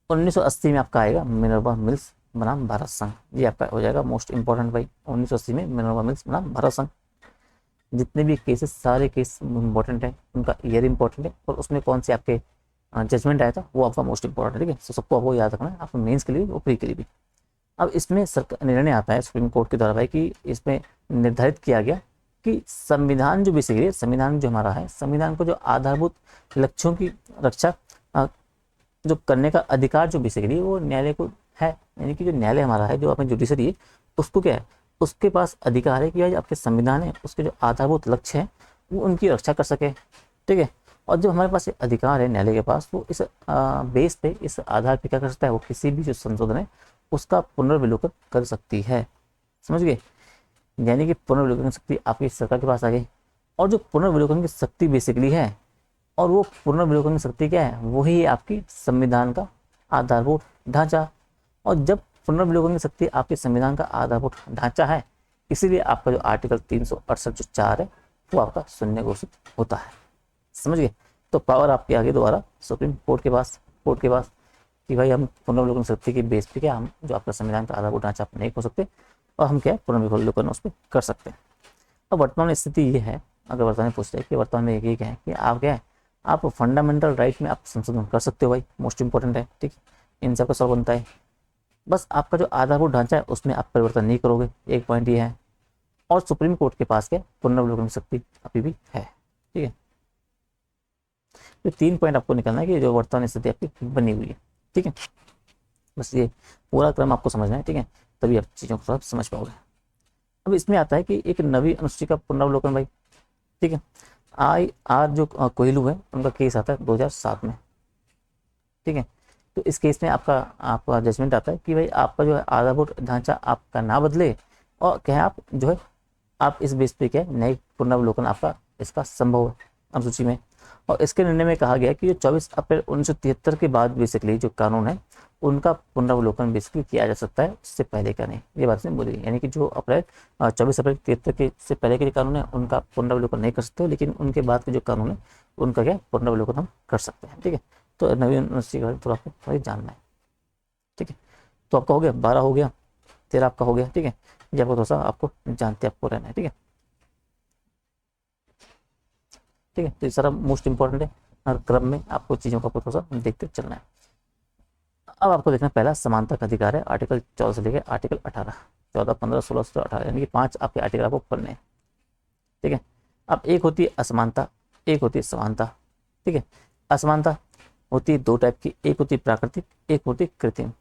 Speaker 1: 1980 में आपका आएगा मिनर्वा मिल्स बनाम भारत संघ, ये आपका हो जाएगा मोस्ट इंपॉर्टेंट भाई। 1980 में मिनर्वा मिल्स बनाम भारत संघ। जितने भी केसेस, सारे केस इंपॉर्टेंट है, उनका ईयर इंपॉर्टेंट है, और उसमें कौन से आपके जजमेंट आया था वो आपका मोस्ट इंपॉर्टेंट है, ठीक है। तो सबको आपको याद रखना है, आपको मेंस के लिए और प्री के लिए भी। अब इसमें सरकार निर्णय आता है सुप्रीम कोर्ट के द्वारा भाई कि इसमें निर्धारित किया गया कि संविधान जो बेसिकली, संविधान जो हमारा है, संविधान को जो आधारभूत लक्ष्यों की रक्षा जो करने का अधिकार जो बेसिकली वो न्यायालय को है। यानी कि जो न्यायालय हमारा है, जो अपने जुडिशरी है, उसको क्या है, उसके पास अधिकार है कि भाई आपके संविधान है उसके जो आधारभूत लक्ष्य है वो उनकी रक्षा कर सके, ठीक है। और जब हमारे पास ये अधिकार है न्यायालय के पास, वो इस बेस पे, इस आधार पे क्या कर सकता है, वो किसी भी जो संशोधन है उसका पुनर्विलोकन कर सकती है, समझ गए। यानी कि पुनर्विलोकन शक्ति आपकी सरकार के पास आ गई। और जो पुनर्विलोकन की शक्ति बेसिकली है, और वो पुनर्विलोकन की शक्ति क्या है, वही है आपकी संविधान का आधारभूत ढांचा। और जब पुनर्विलोकन की शक्ति आपके संविधान का आधारभूत ढांचा है, इसीलिए आपका जो आर्टिकल 368 जो 4 है वो आपका शून्य घोषित होता है, समझ गए। तो पावर आपके आगे दोबारा सुप्रीम कोर्ट के पास, कि भाई हम पुनर्विलोकन शक्ति के बेस पे क्या, हम जो आपका संविधान का आधारभूत ढांचा आप नहीं हो सकते, और हम क्या पुनर्विलोकन उस पर कर सकते हैं। अब वर्तमान स्थिति ये है, अगर वर्तमान में पूछ रहे कि वर्तमान में ये क्या है, कि आप क्या है, आप फंडामेंटल राइट में आप संशोधन कर सकते हो भाई, मोस्ट इंपॉर्टेंट है, ठीक है। इन सबका सवाल बनता है, बस आपका जो आधारभूत ढांचा है उसमें आप परिवर्तन नहीं करोगे, एक पॉइंट ये है। और सुप्रीम कोर्ट के पास क्या पुनर्वलोकन की शक्ति अभी भी है। ठीक है, तो 3 पॉइंट आपको निकालना है कि जो वर्तमान स्थिति आपकी बनी हुई है। ठीक है, बस ये पूरा क्रम आपको समझना है। ठीक है, तभी आप चीज़ों को सब समझ पाओगे। अब इसमें आता है कि एक नवी अनुसूची का पुनर्वलोकन भाई। ठीक है, आई आर जो कोहलू है उनका केस आता है 2007 में। ठीक है, तो इस केस में आपका आपका जजमेंट आता है कि भाई आपका जो है आधारभूत ढांचा आपका ना बदले, और क्या है आप जो है आप इस बेस पे क्या है नए पुनर्वलोकन आपका इसका संभव है अनुसूची में। और इसके निर्णय में कहा गया कि जो 24 अप्रैल 1973 के बाद बेसिकली जो कानून है उनका पुनर्वलोकन बेसिकली किया जा सकता है, उससे पहले का नहीं। ये बात नहीं बोली, यानी कि जो 24 अप्रैल 73 के से पहले के जो कानून है उनका पुनर्वलोकन नहीं कर सकते, लेकिन उनके बाद के जो कानून है उनका क्या पुनर्वलोकन हम कर सकते हैं। ठीक है, तो नवीन यूनिवर्सिटी के बारे में थोड़ा आपको थोड़ा जानना है। ठीक है, तो आपका हो गया 12 हो गया, 13 आपका हो गया। ठीक है, ये आपको थोड़ा सा आपको जानते आपको रहना है। ठीक है, ठीक है, तो ये सारा मोस्ट इंपॉर्टेंट है, हर क्रम में आपको चीज़ों का थोड़ा सा देखते चलना है। अब आपको देखना पहला समानता का अधिकार है, आर्टिकल 14 से लेकर आर्टिकल 18, 14, 15, 16, 17, 18, यानी कि 5 आपके आर्टिकल आपको पढ़ने हैं। ठीक है, अब एक होती है असमानता, एक होती है समानता। ठीक है, असमानता होती है 2 टाइप की, एक होती है प्राकृतिक, एक होती है कृत्रिम।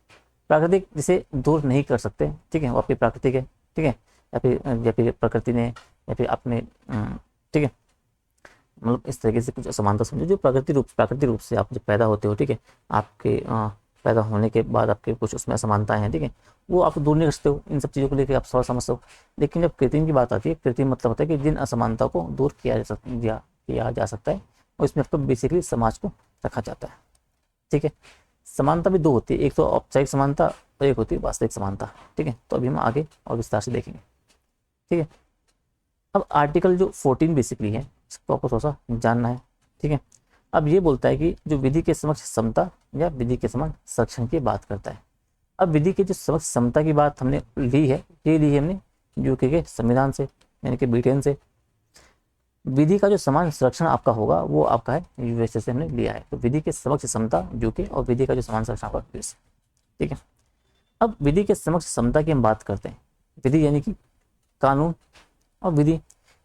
Speaker 1: प्राकृतिक जिसे दूर नहीं कर सकते, ठीक है, वो आपकी प्राकृतिक है। ठीक है, या फिर प्रकृति ने या फिर आपने ठीक है, मतलब इस तरीके से कुछ असमानता समझो जो प्राकृतिक रूप से आप जब पैदा होते हो। ठीक है, आपके पैदा होने के बाद आपके कुछ उसमें असमानताएं हैं। ठीक है, वो आप दूर नहीं कर सकते हो, इन सब चीज़ों को लेकर आप थोड़ा समझते हो। लेकिन जब कृत्रिम की बात आती है, कृत्रिम मतलब होता है कि जिन असमानता को दूर किया जा सकता है और इसमें आपको बेसिकली समाज को रखा जाता है। ठीक है, समानता भी 2 होती है, एक तो औपचारिक समानता और एक होती है वास्तविक समानता। ठीक है, तो अभी हम आगे और विस्तार से देखेंगे। ठीक है, अब आर्टिकल जो 14 बेसिकली है इसको आपको थोड़ा सा जानना है। ठीक है, अब ये बोलता है कि जो विधि के समक्ष समता या विधि के समान संरक्षण की बात करता है। अब विधि के जो समक्ष समता की बात हमने ली है, ये ली है हमने यूके के संविधान से, यानी कि ब्रिटेन से। विधि का जो समान संरक्षण आपका होगा वो आपका है यूएसए से हमने लिया है। तो विधि के समक्ष समता यूके और विधि का जो समान संरक्षण आपका यूएसए। ठीक है, अब विधि के समक्ष समता की हम बात करते हैं। विधि यानी कि कानून, और विधि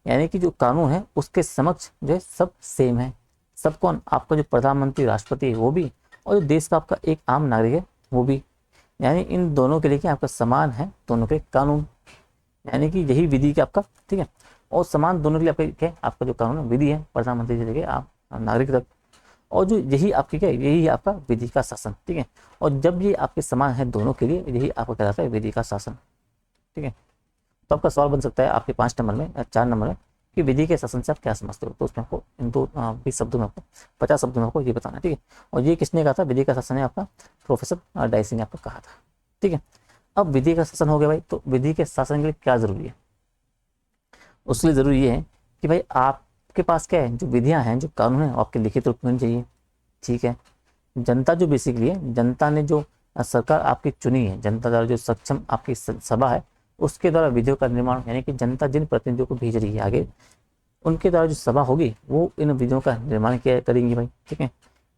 Speaker 1: यानी कि जो कानून है उसके समक्ष जो है सब सेम है। सब कौन? आपका जो प्रधानमंत्री राष्ट्रपति है वो भी, और जो देश का आपका एक आम नागरिक है वो भी। यानी इन दोनों के लिए क्या आपका समान है दोनों के कानून, यानी कि यही विधि का आपका। ठीक है, और समान दोनों के लिए आपका क्या है आपका जो कानून विधि है, प्रधानमंत्री से लेकर आप नागरिक तक। और जो यही आपकी क्या है यही है आपका विधि का शासन। ठीक है, और जब ये आपके समान है दोनों के लिए, यही आपको कहलाता है विधि का शासन। ठीक है, तो आपका सवाल बन सकता है आपके 5 नंबर में या 4 नंबर में कि विधि के शासन से आप क्या समझते हो। तो उसमें आपको इन 20 शब्दों में आपको 50 शब्दों में आपको ये बताना है। ठीक है, और ये किसने कहा था? विधि का शासन है आपका प्रोफेसर डायसी ने आपको कहा था। ठीक है, अब विधि का शासन हो गया भाई, तो विधि के शासन के लिए क्या जरूरी है? उसके लिए जरूरी ये है कि भाई आपके पास क्या है जो विधियां हैं जो कानून है आपके लिखित रूप में होनी चाहिए। ठीक है, जनता जो बेसिकली है, जनता ने जो सरकार आपकी चुनी है, जनता द्वारा जो सक्षम आपकी सभा है उसके द्वारा विधियों का निर्माण, यानी कि जनता जिन प्रतिनिधियों को भेज रही है आगे उनके द्वारा जो सभा होगी वो इन विधियों का निर्माण किया करेंगी भाई। ठीक है,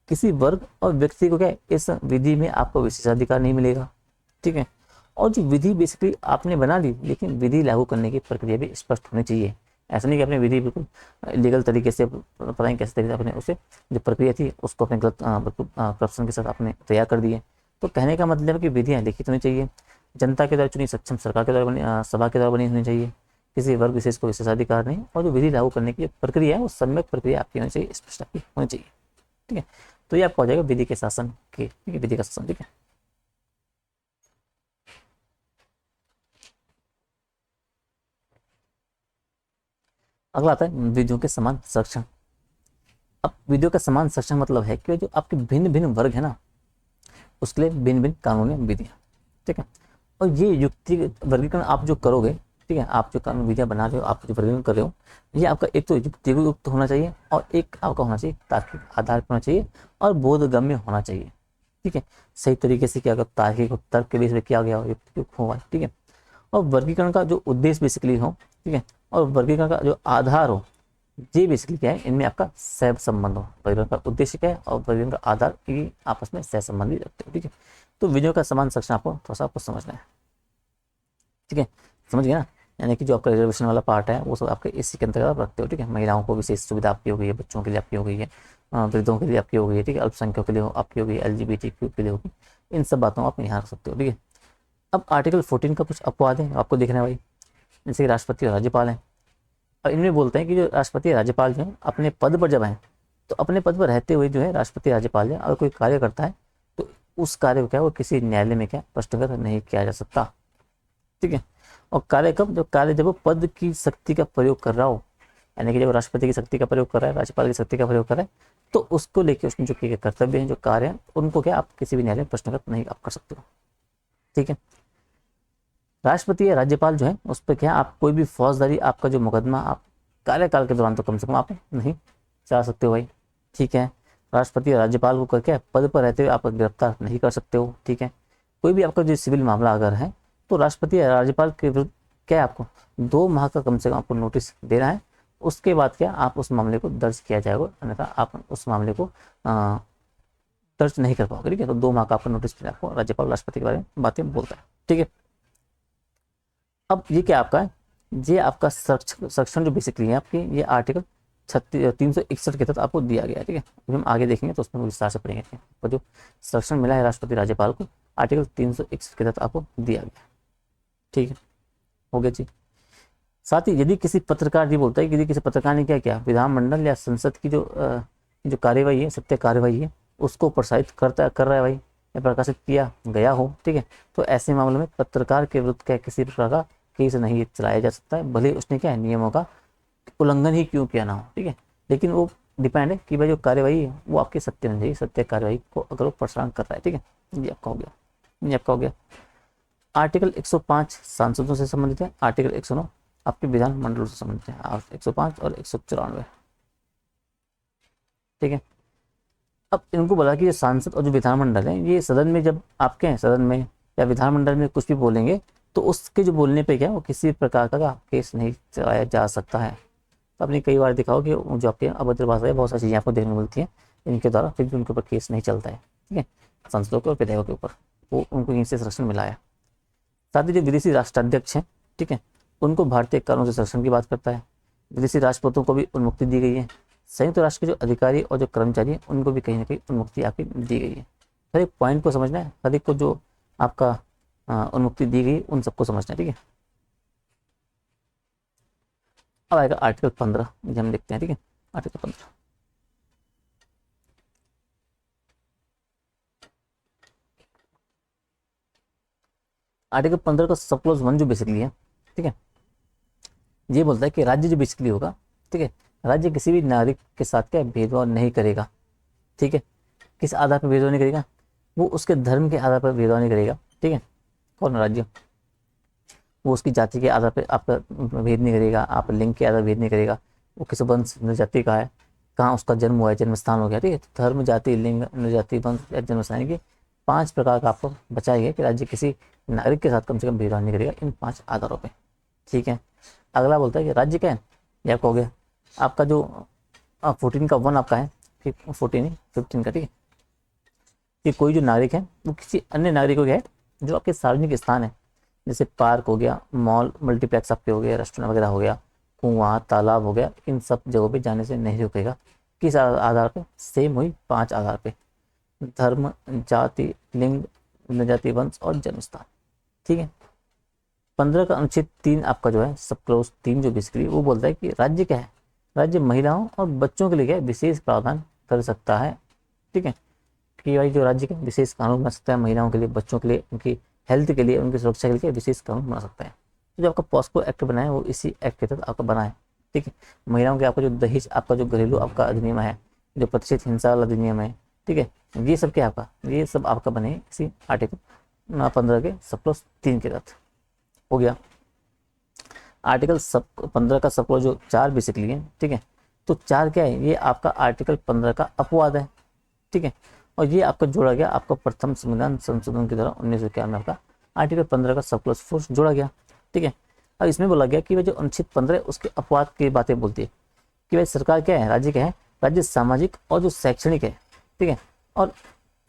Speaker 1: किसी वर्ग और व्यक्ति को क्या है इस विधि में आपको विशेषाधिकार नहीं मिलेगा। ठीक है, और जो विधि बेसिकली आपने बना ली, लेकिन विधि लागू करने की प्रक्रिया भी स्पष्ट होनी चाहिए। ऐसा नहीं कि आपने विधि बिल्कुल लीगल तरीके से पता नहीं कैसे तरीके से आपने उसे जो प्रक्रिया थी उसको अपने गलत बिल्कुल करप्शन के साथ आपने तैयार कर दिए। तो कहने का मतलब है कि विधियाँ लिखित होनी चाहिए, जनता के द्वारा चुनी सक्षम सरकार के द्वारा बनी सभा के द्वारा बनी होनी चाहिए, किसी वर्ग विशेष को विशेषाधिकार नहीं, और जो विधि लागू करने की प्रक्रिया है वो सम्यक प्रक्रिया आपकी होनी चाहिए, स्पष्ट आपकी होनी चाहिए। ठीक है, तो ये आपको हो जाएगा विधि के शासन के। ठीक है, विधि का शासन। ठीक है, अगला आता है विधियों के समान संरक्षण। अब विधियों का समान संरक्षण मतलब है कि जो आपके भिन्न भिन्न वर्ग है ना उसके लिए भिन्न भिन्न कानूनी विधियाँ। ठीक है, और ये युक्ति वर्गीकरण आप जो करोगे, ठीक है, आप जो कानून विधियाँ बना रहे हो, आप जो वर्गीकरण कर रहे हो, ये आपका एक तो युक्त होना चाहिए और एक आपका होना चाहिए तार्किक आधार पर होना चाहिए और बोधगम्य होना चाहिए। ठीक है, सही तरीके से क्या अगर तार्किक तर्क के बेस पे किया गया हो, युक्त हुआ। ठीक है, और वर्गीकरण का जो उद्देश्य बेसिकली हो, ठीक है, और वर्गीकरण का जो आधार हो, ये बेसिकली क्या है इनमें आपका सह संबंध हो। वर्गीकरण का उद्देश्य क्या है और वर्गीकरण का आधार ये आपस में सह संबंधी रखते हो। ठीक है, तो विधियों का समान संरक्षण आपको थोड़ा सा आपको समझना है। ठीक है, समझ गया ना? यानी कि जो आपका रिजर्वेशन वाला पार्ट है वो सब आपके इसी के अंतर्गत आप रखते हो, ठीक है। महिलाओं को विशेष सुविधा आपकी हो गई है, बच्चों के लिए आपकी हो गई है, वृद्धों के लिए आपकी हो गई है, ठीक है, अल्पसंख्यकों के लिए आपकी हो गई, LGBTQ के लिए होगी, इन सब बातों को आप यहाँ रख सकते हो, ठीक है। अब आर्टिकल 14 का कुछ अपवाद है आपको देखना है भाई, जैसे कि राष्ट्रपति और राज्यपाल हैं। अब इनमें बोलते हैं कि जो राष्ट्रपति राज्यपाल जो है अपने पद पर जब हैं तो अपने पद पर रहते हुए जो है राष्ट्रपति राज्यपाल जो है अगर कोई कार्य करता है तो उस कार्य को क्या वो किसी न्यायालय में क्या प्रश्नगत नहीं किया जा सकता, ठीक है। और कार्य कब, जो कार्य जब वो पद की शक्ति का प्रयोग कर रहा हो, यानी कि जब राष्ट्रपति की शक्ति का प्रयोग कर रहा है, राज्यपाल की शक्ति का प्रयोग कर रहा है, तो उसको लेके उसमें जो कर्तव्य हैं, जो कार्य हैं, उनको क्या आप किसी भी न्यायालय में प्रश्नगत नहीं आप कर सकते हो, ठीक है। राष्ट्रपति या राज्यपाल जो है उस पर क्या आप कोई भी फौजदारी आपका जो मुकदमा आप कार्यकाल के दौरान तो कम से कम आप नहीं चला सकते हो भाई, ठीक है। राष्ट्रपति या राज्यपाल को करके पद पर रहते हुए आप गिरफ्तार नहीं कर सकते हो, ठीक है। कोई भी आपका जो सिविल मामला अगर है तो राष्ट्रपति या राज्यपाल के विरुद्ध क्या आपको 2 माह का कम से कम आपको नोटिस देना है, उसके बाद क्या आप उस मामले को दर्ज किया जाएगा, अन्यथा आप उस मामले को दर्ज नहीं कर पाओगे, ठीक है। तो 2 माह का आपका नोटिस आपको राज्यपाल राष्ट्रपति के बारे में बातें बोलता है, ठीक है। अब ये क्या आपका है, ये आपका संरक्षण जो बेसिकली है आपकी, ये आर्टिकल 361 के तहत आपको दिया गया है, ठीक है। अभी हम आगे देखेंगे तो उसमें विस्तार से पढ़ेंगे, तो जो संरक्षण मिला है राष्ट्रपति राज्यपाल को आर्टिकल 361 के तहत आपको दिया गया, ठीक है, हो गया जी। साथ ही यदि किसी पत्रकार, ये बोलता है कि यदि किसी पत्रकार ने क्या किया विधानमंडल या संसद की जो कार्यवाही है, सत्य कार्यवाही है, उसको प्रसारित कर रहा है भाई या प्रकाशित किया गया हो, ठीक है, तो ऐसे मामलों में पत्रकार के विरुद्ध क्या किसी प्रकार का केस नहीं चलाया जा सकता है, भले उसने क्या है नियमों का उल्लंघन ही क्यों किया ना हो, ठीक है। लेकिन वो डिपेंड है कि भाई जो कार्यवाही है वो आपकी सत्य होनी चाहिए, सत्य कार्यवाही को अगर वो प्रसारण कर रहा है, ठीक है। ये आपका हो गया, ये आपका हो गया। आर्टिकल 105 सांसदों से संबंधित है, आर्टिकल 109 आपके विधानमंडल से संबंधित है, 105 और 194, ठीक है। अब इनको बोला कि ये सांसद और जो विधानमंडल है ये सदन में जब आपके हैं सदन में या विधानमंडल में कुछ भी बोलेंगे तो उसके जो बोलने पे क्या वो किसी प्रकार का केस नहीं चलाया जा सकता है। तो आपने कई बार देखा हो कि जो आपके अभद्र भाषा है बहुत सारी चीज़ें आपको देखने को मिलती हैं इनके द्वारा, फिर भी उनके ऊपर केस नहीं चलता है, ठीक है, सांसदों के और विधायकों के ऊपर, वो उनको इनसे संरक्षण मिला है। साथ ही जो विदेशी राष्ट्राध्यक्ष हैं, ठीक है, उनको भारतीय कानून से संरक्षण की बात करता है। विदेशी राष्ट्रपतियों को भी उन्मुक्ति दी गई है। संयुक्त राष्ट्र के जो अधिकारी और जो कर्मचारी हैं उनको भी कहीं ना कहीं उन्मुक्ति आपकी दी गई है। हर एक पॉइंट को समझना है, हर एक को जो आपका उन्मुक्ति दी गई उन सबको समझना है, ठीक है। अब आएगा आर्टिकल 15, ये हम देखते हैं, ठीक है। आर्टिकल 15 आर्टिकल 15 का सब क्लॉज 1 जो बेसिकली है, ठीक है, ये बोलता है कि राज्य जो बेसिकली होगा, ठीक है, राज्य किसी भी नागरिक के साथ क्या भेदभाव नहीं करेगा, ठीक है। किस आधार पर भेदभाव नहीं करेगा, वो उसके धर्म के आधार पर भेदभाव नहीं करेगा, ठीक है। कौन राज्य, वो उसकी जाति के आधार पर आपका भेद नहीं करेगा, आप लिंग के आधार भेद नहीं करेगा, वो किस वंश जाति का है, कहाँ उसका जन्म हुआ है, जन्म स्थान हो गया, ठीक है। तो धर्म, जाति, लिंग, जाति, वंश या जन्म स्थान के 5 प्रकार का आपको बचाया गया कि राज्य किसी नागरिक के साथ कम से कम भेदभाव नहीं करेगा इन 5 आधारों पर, ठीक है। अगला बोलता है कि राज्य क्या है, ये आपका हो गया आपका जो 14 का 1 आपका है, 15 का, ठीक है, कि कोई जो नागरिक है वो किसी अन्य नागरिक को क्या है जो आपके सार्वजनिक स्थान है, जैसे पार्क हो गया, मॉल, मल्टीप्लेक्स आपके हो गया, रेस्टोरेंट वगैरह हो गया, कुआं, तालाब हो गया, इन सब जगहों पे जाने से नहीं रुकेगा। किस आधार पे, सेम हुई 5 आधार पे, धर्म, जाति, लिंग, जनजाति, वंश और जन्म स्थान, ठीक है। 15 का अनुच्छेद 3 आपका जो है सब क्लोज 3 जो बेसिकली वो बोलता है कि राज्य क्या है, राज्य महिलाओं और बच्चों के लिए क्या है विशेष प्रावधान कर सकता है, ठीक है, कि भाई जो राज्य के विशेष कानून बना सकता है महिलाओं के लिए, बच्चों के लिए, उनकी हेल्थ के लिए, उनकी सुरक्षा के लिए विशेष कानून बना सकता है। तो जो आपका पॉस्को एक्ट बना है वो इसी एक्ट के तहत आपका बना है, ठीक है। महिलाओं के आपका जो दहेज, आपका जो घरेलू आपका अधिनियम है, जो प्रतिशत हिंसा वाला अधिनियम है, ठीक है, ये सब क्या आपका, ये सब आपका बने इसी आर्टिकल 15 के सब क्लोज 3 के तहत, हो गया। आर्टिकल 15 का सब क्लोज जो 4 बेसिकली है, ठीक है, तो 4 क्या है, ये आपका आर्टिकल 15 का अपवाद है, ठीक है, और ये आपका जोड़ा गया आपका प्रथम संविधान संशोधन के द्वारा 1991 में आपका आर्टिकल 15 का सब क्लोज 4 जोड़ा गया, ठीक है। अब इसमें बोला गया कि भाई जो अनुच्छेद 15 है उसके अपवाद की बातें बोलती है कि भाई सरकार क्या है, राज्य क्या है, राज्य सामाजिक और जो शैक्षणिक है, ठीक है, और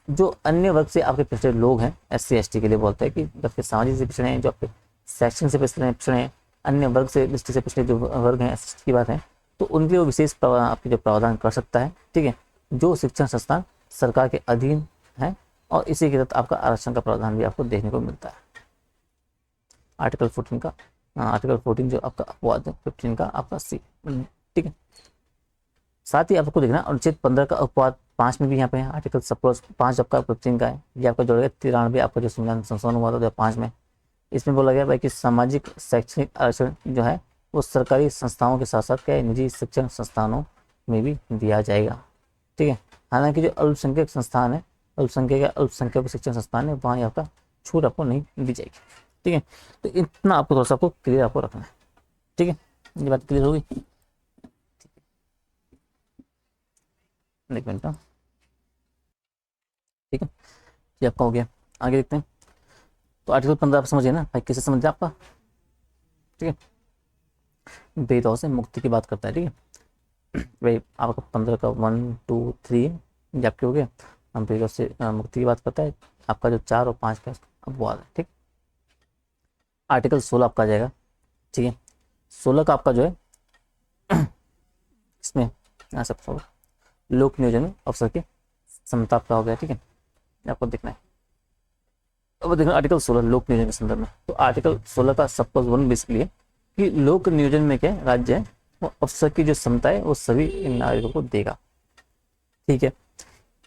Speaker 1: जो अन्य वर्ग से आपके पिछड़े लोग हैं SC ST के लिए बोलता है कि आपके सामाजिक से पिछड़े हैं, जो आपके शैक्षणिक से पिछड़े हैं, अन्य वर्ग से दृष्टि से पिछले जो वर्ग हैं SC की बात है तो उनके लिए वो विशेष आपके जो प्रावधान कर सकता है, ठीक है, जो शिक्षण संस्थान सरकार के अधीन है, और इसी के तहत आपका आरक्षण का प्रावधान भी आपको देखने को मिलता है। आर्टिकल 14 का आर्टिकल 14 जो आपका अपवाद है 15 का आपका C, ठीक है। साथ ही आपको देखना अनुच्छेद 15 का अपवाद 5 में भी यहाँ पे है, आर्टिकल सपोज 5 आपका 15 का है, ये आपका जोड़ेगा 93 आपका जो संविधान संशोधन हुआ था 2005 में। इसमें बोला गया भाई कि सामाजिक शैक्षणिक आरक्षण जो है वो सरकारी संस्थाओं के साथ साथ क्या निजी शिक्षण संस्थानों में भी दिया जाएगा, ठीक है। हालांकि जो अल्पसंख्यक संस्थान है, अल्पसंख्यक या अल्पसंख्यक शिक्षण संस्थान है, वहाँ आपका छूट आपको नहीं दी जाएगी, ठीक है। तो इतना आपको थोड़ा सा आपको क्लियर आपको रखना है, ठीक है। ये बात क्लियर होगी, एक मिनट, ठीक है, ये आपका हो गया। आगे देखते हैं। तो आर्टिकल 15 आप समझिए ना भाई, किसे समझ आपका, ठीक है, भेदभाव से मुक्ति की बात करता है, ठीक है भाई। आपका 15 का 1 2 3 ये आपके हो गया, हम भेदभाव से मुक्ति की बात करता है। आपका जो 4 और 5 का अपवाद है, ठीक। आर्टिकल 16 आपका आ जाएगा, ठीक है। 16 का आपका जो है इसमें यहाँ से लोक नियोजन में अवसर की समता का हो गया, ठीक है, आपको देखना है। अब देखना आर्टिकल 16 लोक नियोजन के संदर्भ में। तो आर्टिकल 16 का सप्पस 1 बेसिकली है कि लोक नियोजन में क्या राज्य है वो अवसर की जो क्षमता है वो सभी नागरिकों को देगा, ठीक है।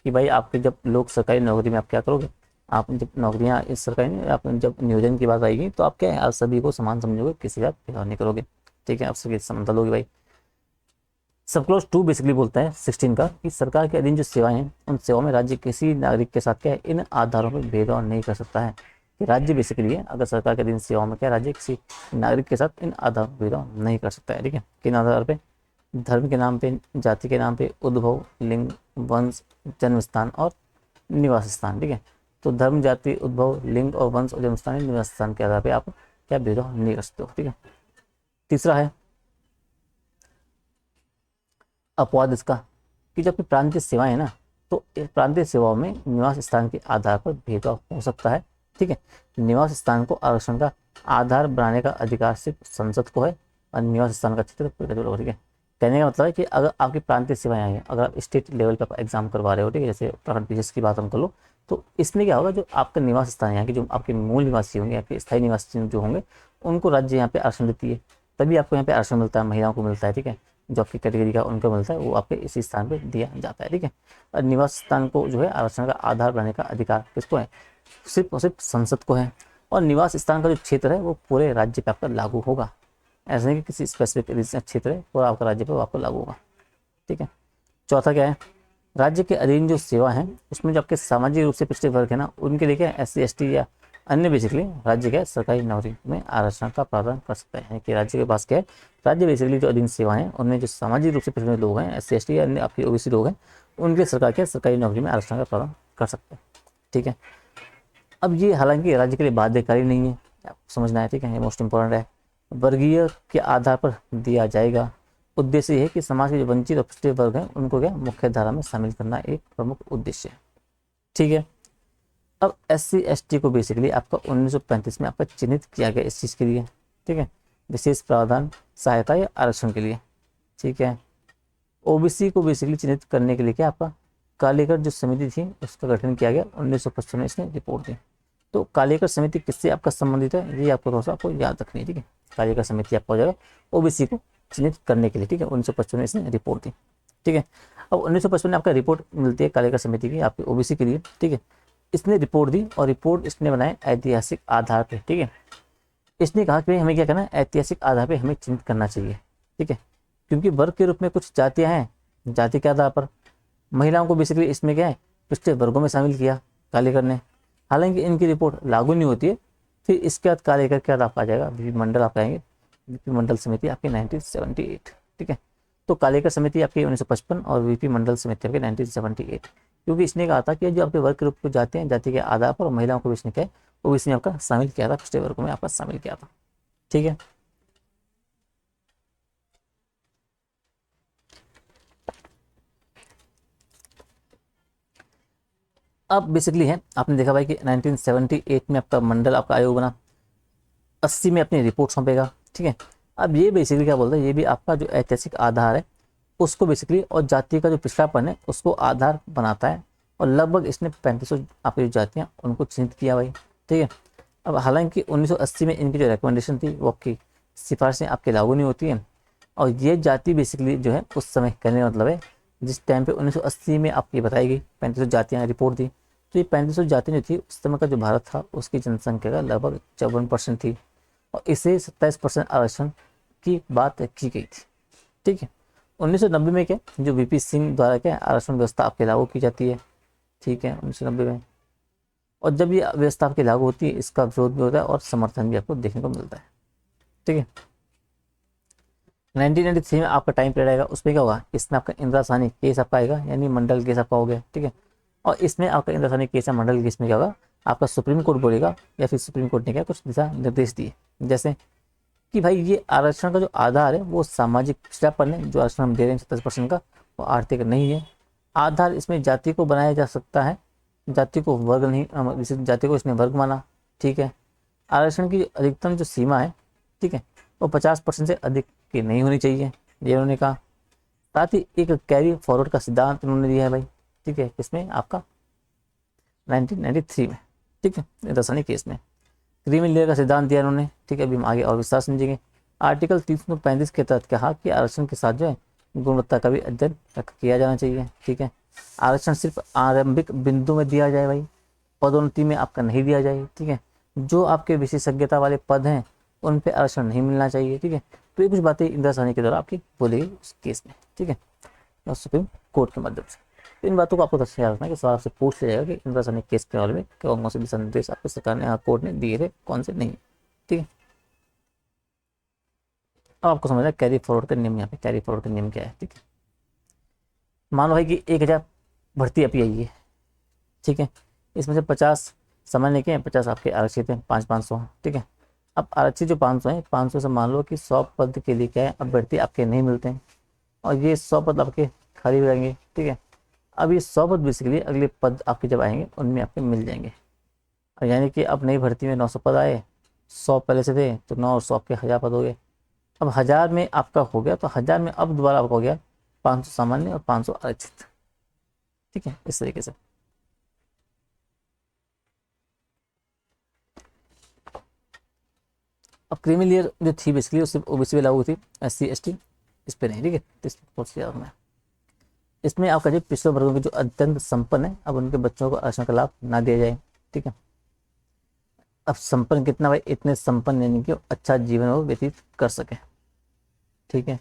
Speaker 1: कि भाई आपके जब लोग सरकारी नौकरी में आप क्या करोगे, आप जब नौकरियां इस सरकारी आप जब नियोजन की बात आएगी तो आप क्या है आप सभी को समान समझोगे, किसी का भेदभाव नहीं करोगे, ठीक है। अवसर की समता लोगे भाई। सब क्लॉज 2 बेसिकली बोलता है 16 का कि सरकार के अधीन जो सेवाएं हैं उन सेवाओं में राज्य किसी नागरिक के साथ क्या है इन आधारों पर भेदभाव नहीं कर सकता है। कि राज्य बेसिकली है अगर सरकार के अधीन सेवाओं में क्या राज्य किसी नागरिक के साथ इन आधारों पर भेदभाव नहीं कर सकता है, ठीक है। किन आधार पे, धर्म के नाम पे, जाति के नाम पे, उद्भव, लिंग, वंश, जन्म स्थान और निवास स्थान, ठीक है। तो धर्म, जाति, उद्भव, लिंग और वंश और जन्म स्थान निवास स्थान के आधार पे आप क्या भेदभाव नहीं कर सकते हो, ठीक है। तीसरा है अपवाद इसका कि जो अपनी प्रांतीय सेवाएं है ना तो प्रांतीय सेवाओं में निवास स्थान के आधार पर भेदभाव हो सकता है, ठीक है। निवास स्थान को आरक्षण का आधार बनाने का अधिकार सिर्फ संसद को है और निवास स्थान का क्षेत्र प्रगति, ठीक है। कहने का मतलब है कि अगर आपकी प्रांतीय सेवाएं आई हैं, अगर आप स्टेट लेवल पर एग्जाम करवा रहे हो, ठीक है, जैसे उत्तराखंड पीएस की बात हम कर लो, तो इसमें क्या होगा जो आपका निवास स्थान है यहाँ के जो आपके मूल निवासी होंगे, आपके स्थायी निवासी जो होंगे उनको राज्य यहाँ पे आरक्षण देती है, तभी आपको यहाँ पे आरक्षण मिलता है, महिलाओं को मिलता है, ठीक है। जो आपकी कैटेगरी का उनको मिलता है वो आपके इसी स्थान पे दिया जाता है, ठीक है। और निवास स्थान को जो है आरक्षण का आधार बनाने का अधिकार किसको है, सिर्फ और सिर्फ संसद को है। और निवास स्थान का जो क्षेत्र है वो पूरे राज्य पे आपका लागू होगा, ऐसा नहीं कि किसी स्पेसिफिक क्षेत्र है पूरा आपका राज्य पे आपको लागू होगा, ठीक है। चौथा क्या है, राज्य के अधीन जो सेवा है उसमें जो आपके सामाजिक रूप से पिछड़े वर्ग है ना उनके लिए क्या SC ST या अन्य बेसिकली राज्य क्या सरकारी नौकरी में आरक्षण का प्रावधान कर सकता है। कि राज्य के पास क्या है, राज्य बेसिकली जो अधीन सेवाएं हैं उनमें जो सामाजिक रूप से पिछड़े लोग हैं SC ST या अन्य आपके OBC लोग हैं उनके लिए सरकार क्या सरकारी नौकरी में आरक्षण का प्रावधान कर सकते हैं, ठीक है। अब ये हालांकि राज्य के लिए बाध्यकारी नहीं है, आपको समझना है, ठीक है, ये मोस्ट इंपॉर्टेंट है। वर्गीय के आधार पर दिया जाएगा। उद्देश्य है कि समाज के जो वंचित और पिछड़े वर्ग हैं उनको क्या मुख्य धारा में शामिल करना एक प्रमुख उद्देश्य है, ठीक है। अब SC ST को बेसिकली आपका 1935 में आपका चिन्हित किया गया इस चीज़ के लिए, ठीक है, विशेष प्रावधान सहायता या आरक्षण के लिए, ठीक है। OBC को बेसिकली चिन्हित करने के लिए क्या आपका कालेकर जो समिति थी उसका गठन किया गया 1955 में, इसने रिपोर्ट दी। तो कालेकर समिति किससे आपका संबंधित है ये आपको थोड़ा सा आपको याद रखनी है, ठीक है। कालेकर समिति आपका हो जाएगा OBC को चिन्हित करने के लिए, ठीक है, 1955 में इसने रिपोर्ट दी, ठीक है। अब 1955 में आपका रिपोर्ट मिलती है कालेकर समिति की आपके OBC के लिए, ठीक है। इसने रिपोर्ट दी और रिपोर्ट इसने बनाए ऐतिहासिक आधार पे, ठीक है। इसने कहा कि हमें क्या करना है ऐतिहासिक आधार पे हमें चिन्हित करना चाहिए, ठीक है, क्योंकि वर्ग के रूप में कुछ जातियां हैं, जाति के आधार पर महिलाओं को बेसिकली इसमें क्या है पिछले वर्गों में शामिल किया कालेकर ने। हालांकि इनकी रिपोर्ट लागू नहीं होती है, फिर इसके बाद कालेकर क्या आप आ जाएगा VP मंडल आप आएंगे, VP मंडल समिति आपकी 1978, ठीक है। तो कालेकर समिति आपकी 1955 और VP मंडल समिति आपकी 1978, क्योंकि इसने कहा था कि जो आपके वर्ग के रूप को जाते हैं जाति के आधार पर महिलाओं को इसने क्या है वो इसने आपका शामिल किया था, पिछले वर्गों में आपका शामिल किया था, ठीक है। अब बेसिकली है आपने देखा भाई कि 1978 में आपका मंडल आपका आयोग बना, 80 में अपनी रिपोर्ट सौंपेगा, ठीक है। अब ये बेसिकली क्या बोलता है, ये भी आपका जो ऐतिहासिक आधार है उसको बेसिकली, और जाति का जो पिछड़ापन है उसको आधार बनाता है। और लगभग इसने 3500 आपकी जो जातियाँ उनको चिन्हित किया भाई, ठीक है। अब हालांकि 1980 में इनकी जो रिकमेंडेशन थी वो आपकी सिफारिशें आपके लागू नहीं होती हैं। और ये जाति बेसिकली जो है उस समय कहने का मतलब है जिस टाइम पे 1980 में आपकी बताई गई 3500 जातियाँ रिपोर्ट दी, तो ये 3500 जातियाँ जो थी उस समय का जो भारत था उसकी जनसंख्या का लगभग 54% थी। और इसे 27% आरक्षण की बात की गई थी, ठीक है। 1990 में क्या जो वीपी सिंह द्वारा क्या आरक्षण व्यवस्था आपके लागू की जाती है, ठीक है, 1990 में। और जब ये व्यवस्था आपकी लागू होती है इसका विरोध भी होता है और समर्थन भी आपको देखने को मिलता है, ठीक है। 1993 में आपका टाइम पीरियड आएगा, उसमें क्या होगा, इसमें आपका इंदिरा साहनी केस आपका आएगा, यानी मंडल केस आपका हो गया, ठीक है। और इसमें आपका इंदिरा साहनी केस या मंडल केस में क्या होगा, आपका सुप्रीम कोर्ट बोलेगा या फिर सुप्रीम कोर्ट ने क्या कुछ दिशा निर्देश दिए, जैसे कि भाई ये आरक्षण का जो आधार है वो सामाजिक पिछड़ापन है, जो आरक्षण हम दे रहे हैं 27% का, वो आर्थिक नहीं है। आधार इसमें जाति को बनाया जा सकता है, जाति को वर्ग नहीं, जाति को इसने वर्ग माना, ठीक है। आरक्षण की अधिकतम जो सीमा है, ठीक है, वो 50% से अधिक की नहीं होनी चाहिए, ये उन्होंने कहा। साथ ही एक कैरी फॉरवर्ड का सिद्धांत उन्होंने दिया है भाई, ठीक है, इसमें आपका 1993 में, ठीक है, रासायनिक केस में क्रीमी लेयर का सिद्धांत दिया उन्होंने, ठीक है। अभी हम आगे और विस्तार समझेंगे। आर्टिकल 335 के तहत कहा कि आरक्षण के साथ जो है गुणवत्ता का भी अध्ययन किया जाना चाहिए, ठीक है। आरक्षण सिर्फ आरंभिक बिंदु में दिया जाए भाई, पदोन्नति में आपका नहीं दिया जाए, ठीक है। जो आपके विशेषज्ञता वाले पद हैं उन पे आरक्षण नहीं मिलना चाहिए, ठीक है। तो ये कुछ बातें इंदिरा साहनी के द्वारा आपकी बोली गई उस केस में, ठीक है, और सुप्रीम कोर्ट के माध्यम से। तो इन बातों को आपको अच्छे याद रखना कि सवाल आपसे पूछ लिया जाएगा कि इंदिरा साहनी केस के बारे में कौन कौन से दिशा निर्देश आपको सरकार ने कोर्ट ने दिए थे, कौन से नहीं, ठीक है। अब आपको समझना है कैरी फॉरवर्ड का नियम, यहाँ पे कैरी फॉरवर्ड का नियम क्या है, ठीक है। मान लो भाई कि 1000 भर्ती आपकी आई है, ठीक है, इसमें से 50 सामान्य के हैं, 50 आपके आरक्षित हैं, 500 ठीक है। अब आरक्षित जो 500 हैं, 500 से मान लो कि 100 पद के लिए क्या है अभ्यर्थी आपके नहीं मिलते हैं, और ये 100 पद आपके खाली हो जाएंगे, ठीक है। अब ये 100 पद बेसिकली अगले पद आपके जब आएंगे उनमें आपके मिल जाएंगे, और यानी कि अब नई भर्ती में 900 पद आए, 100 पहले से थे तो 9 और 100 आपके 1000 पद हो गए। अब 1000 में आपका हो गया तो 1000 में अब दोबारा आपका हो गया 500 सामान्य और 500 आरक्षित, ठीक है, इस तरीके से। अब क्रीमी लेयर जो थी बेसिकली वो सिर्फ ओबीसी पे लागू थी, SC ST इस पे नहीं, ठीक है। तो इस बहुत सी याद में इसमें आपका जो पिछड़े वर्गों के जो अत्यंत संपन्न है अब उनके बच्चों को आरक्षण का लाभ ना दिया जाए, ठीक है। अब संपन्न कितना भाई, इतने संपन्न यानी कि अच्छा जीवन वो व्यतीत कर सके, ठीक है।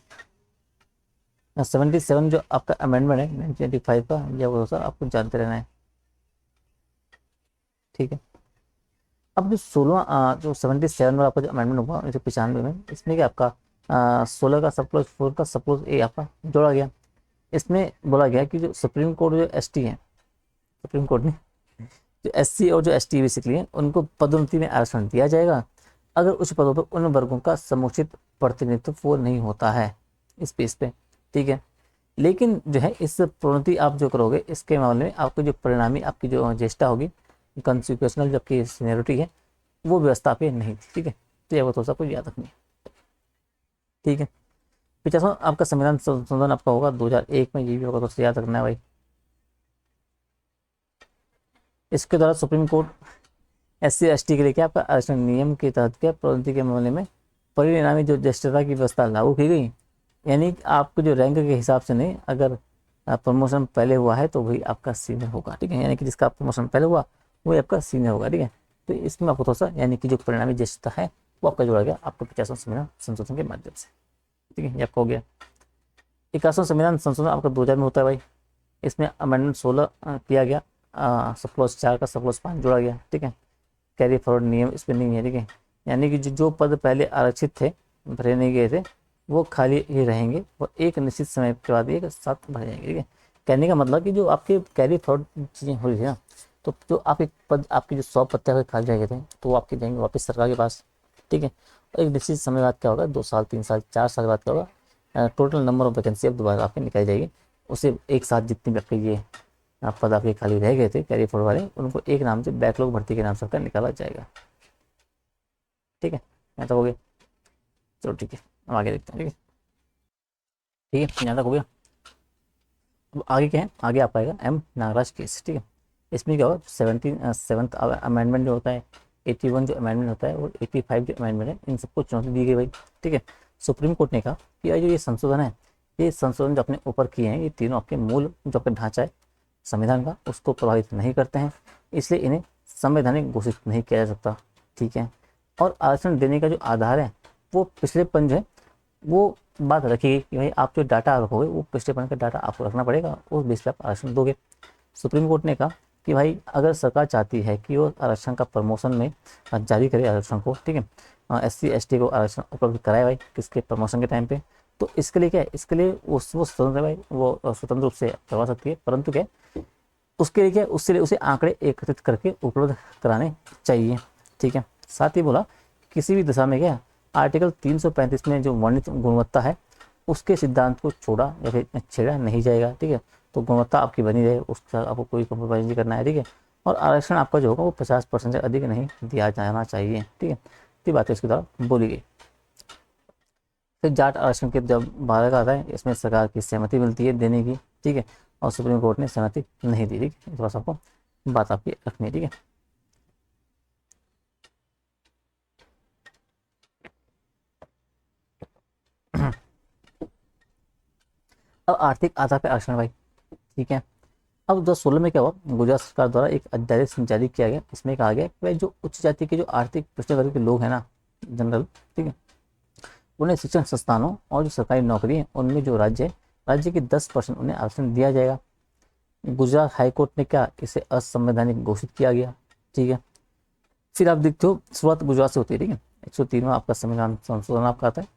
Speaker 1: 77 जो आपका अमेंडमेंट है 1985 का, या वो सर आपको जानते रहना है, ठीक है। अब जो 16 जो 77 में आपका जो अमेंडमेंट हुआ 1995 में, इसमें क्या आपका 16 का सब क्लॉज 4 का सब क्लॉज ए आपका जोड़ा गया। इसमें बोला गया कि जो सुप्रीम कोर्ट जो ST है, सुप्रीम कोर्ट ने जो SC और जो ST बेसिकली है उनको पदोन्नति में आरक्षण दिया जाएगा अगर उच्च पदों पर उन वर्गों का समुचित प्रतिनिधित्व वो नहीं होता है इस बेस पे, ठीक है। लेकिन जो है इस प्रोन्नति आप जो करोगे इसके मामले में आपको जो परिणामी आपकी जो ज्येष्ठता होगी, कॉन्सिक्वेशनल जो आपकी सीनियरिटी है वो व्यवस्था पे नहीं थी, ठीक है। तो ये थोड़ा सा आपको याद रखनी है, ठीक है। 50वां आपका संविधान संशोधन आपका होगा 2001 में, ये भी होगा, थोड़ा सा याद रखना है भाई। इसके द्वारा सुप्रीम कोर्ट SC ST के लिए क्या आपका आरक्षण नियम के तहत क्या प्रोन्नति के मामले में परिणामी जो ज्येष्ठता की व्यवस्था लागू की गई, यानी आपको जो रैंक के हिसाब से नहीं, अगर प्रमोशन पहले हुआ है तो वही आपका सीनियर होगा, ठीक है। यानी कि जिसका प्रमोशन पहले हुआ वही आपका सीनियर होगा, ठीक है। तो इसमें आपको थोड़ा सा यानी कि जो परिणामी ज्येष्ठता है वो आपका जोड़ा गया आपको 50वां संविधान संशोधन के माध्यम से, ठीक है, ये आपका हो गया। 51वां संविधान संशोधन आपका 2000 में होता है भाई। इसमें अमेंडमेंट 16 किया गया, सब क्लॉज 4 का सब क्लॉज 5 जोड़ा गया, ठीक है। कैरी फॉरवर्ड नियम इस पर नहीं है, ठीक है। यानी कि जो पद पहले आरक्षित थे भरे नहीं गए थे वो खाली ही रहेंगे और एक निश्चित समय के बाद एक साथ भर जाएंगे, ठीक है। कहने का मतलब कि जो आपके कैरी फॉरवर्ड चीज़ें हो रही थी ना, तो जो आपके पद आपके जो 100 पत्ते आपके खाली रह गए थे तो वो आपके जाएंगे वापस सरकार के पास, ठीक है। और एक निश्चित समय बाद क्या होगा, 2 साल 3 साल 4 साल बाद क्या होगा, टोटल नंबर ऑफ वैकेंसी अब दोबारा आपकी निकाली जाएगी, उसे एक साथ जितने भी आपके ये पद आपके खाली रह गए थे कैरी फॉरवर्ड वाले उनको एक नाम से बैकलॉग भर्ती के नाम से निकाला जाएगा, ठीक है। यहाँ तक हो गया। चलो ठीक है, हम आगे देखते हैं। ठीक है, ठीक है, यहाँ तक हो गया। अब आगे क्या है, आगे आपका आएगा एम नागराज केस। ठीक है, इसमें क्या होगा, 7th अमेंडमेंट जो होता है, 81 जो अमेंडमेंट होता है और 85 जो अमेंडमेंट है, इन सबको चुनौती दी गई भाई। ठीक है, सुप्रीम कोर्ट ने कहा कि जो ये संशोधन है, ये संशोधन जो अपने ऊपर किए हैं, ये तीनों आपके मूल जो आपका ढांचा है संविधान का, उसको प्रभावित नहीं करते हैं, इसलिए इन्हें संवैधानिक घोषित नहीं किया जा सकता। ठीक है, और आरक्षण देने का जो आधार है, वो पिछलेपन जो है, वो बात रखिए कि भाई आप जो डाटा रखोगे, वो पिछलेपन का डाटा आपको रखना पड़ेगा, उस बेस पे आप आरक्षण दोगे। सुप्रीम कोर्ट ने कहा कि भाई अगर सरकार चाहती है कि वो आरक्षण का प्रमोशन में जारी करे आरक्षण को, ठीक है, SC ST को आरक्षण उपलब्ध कराए भाई किसके प्रमोशन के टाइम पे, तो इसके लिए क्या है, इसके लिए वो स्वतंत्र है भाई, वो स्वतंत्र रूप से करवा सकती है, परंतु क्या है, उसके लिए क्या, उससे उसे आंकड़े एकत्रित करके उपलब्ध कराने चाहिए। ठीक है, साथ ही बोला किसी भी दशा में क्या, आर्टिकल 335 में जो वर्णित गुणवत्ता है, उसके सिद्धांत को छोड़ा या फिर छेड़ा नहीं जाएगा। ठीक है, तो गुणवत्ता आपकी बनी रहे, उसका आपको कोई कम्प्रोमाइज़ नहीं करना है। ठीक है, और आरक्षण आपका जो होगा वो 50% से अधिक नहीं दिया जाना चाहिए। ठीक है, ये बातें इसके द्वारा बोली गई। फिर जाट आरक्षण के जब बाहर आता है, इसमें सरकार की सहमति मिलती है देने की। ठीक है, और सुप्रीम कोर्ट ने सहमति नहीं दी। ठीक है, इस बात आपको बात आपकी रखनी है। ठीक है, अब आर्थिक आधार पर आरक्षण भाई। ठीक है, अब 2016 में क्या हुआ, गुजरात सरकार द्वारा एक अध्यादेश जारी किया गया। इसमें कहा गया कि भाई जो उच्च जाति के जो आर्थिक पिछड़े वर्ग के लोग हैं ना, जनरल, ठीक है, उन्हें शिक्षण संस्थानों और जो सरकारी नौकरी है उनमें जो राज्य के 10% उन्हें आरक्षण दिया जाएगा। गुजरात हाईकोर्ट ने क्या, इसे असंवैधानिक घोषित किया गया। ठीक है, फिर आप देखते हो शुरुआत गुजरात से होती है। ठीक है, 103वां आपका संविधान संशोधन आपका आता है,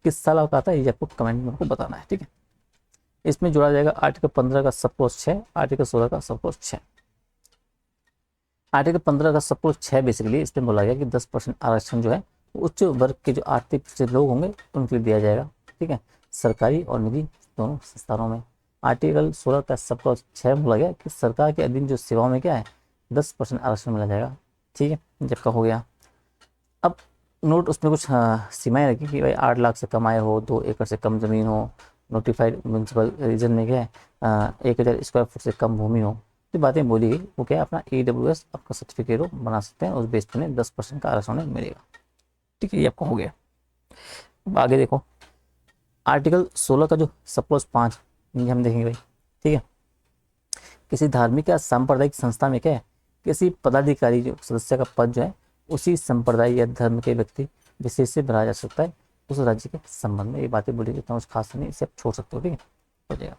Speaker 1: किस साल आपका आता है, ये आपको कमेंट में आपको बताना है। ठीक है, इसमें जोड़ा जाएगा आर्टिकल 15 का सब क्लॉज 6, आर्टिकल 16 का सब क्लॉज 6। आर्टिकल 15 का सब क्लॉज 6 बेसिकली इसमें बोला गया कि 10% आरक्षण जो है उच्च वर्ग के जो आर्थिक पिछड़े लोग होंगे उनके लिए दिया जाएगा। ठीक है, सरकारी और निजी दोनों संस्थानों में। आर्टिकल 16 का सब क्लॉज 6 बोला गया कि सरकार के अधीन जो सेवाओं में क्या है, 10% आरक्षण मिला जाएगा। ठीक है, जब का हो गया। अब नोट उसमें कुछ सीमाएं रखी कि भाई 8 लाख से कम आए हो, 2 एकड़ से कम जमीन हो, नोटिफाइड म्यूनसिपल रीजन में क्या है 1000 स्क्वायर फुट से कम भूमि हो, तो बातें बोली गई। वो क्या है, अपना EWS आपका सर्टिफिकेट हो बना सकते हैं, उस बेस पर 10% का आरक्षण मिलेगा। ठीक है, ये आपको हो गया। अब आगे देखो, आर्टिकल 16 का जो सब क्लॉज 5, ये हम देखेंगे भाई। ठीक है, किसी धार्मिक या सांप्रदायिक संस्था में क्या है, किसी पदाधिकारी जो सदस्य का पद जो है उसी संप्रदाय या धर्म के व्यक्ति विशेष से भरा जा सकता है उस राज्य के संबंध में। ये बातें बोली जाती हैं, खास नहीं, इसे आप छोड़ सकते हो। ठीक है, हो जाएगा।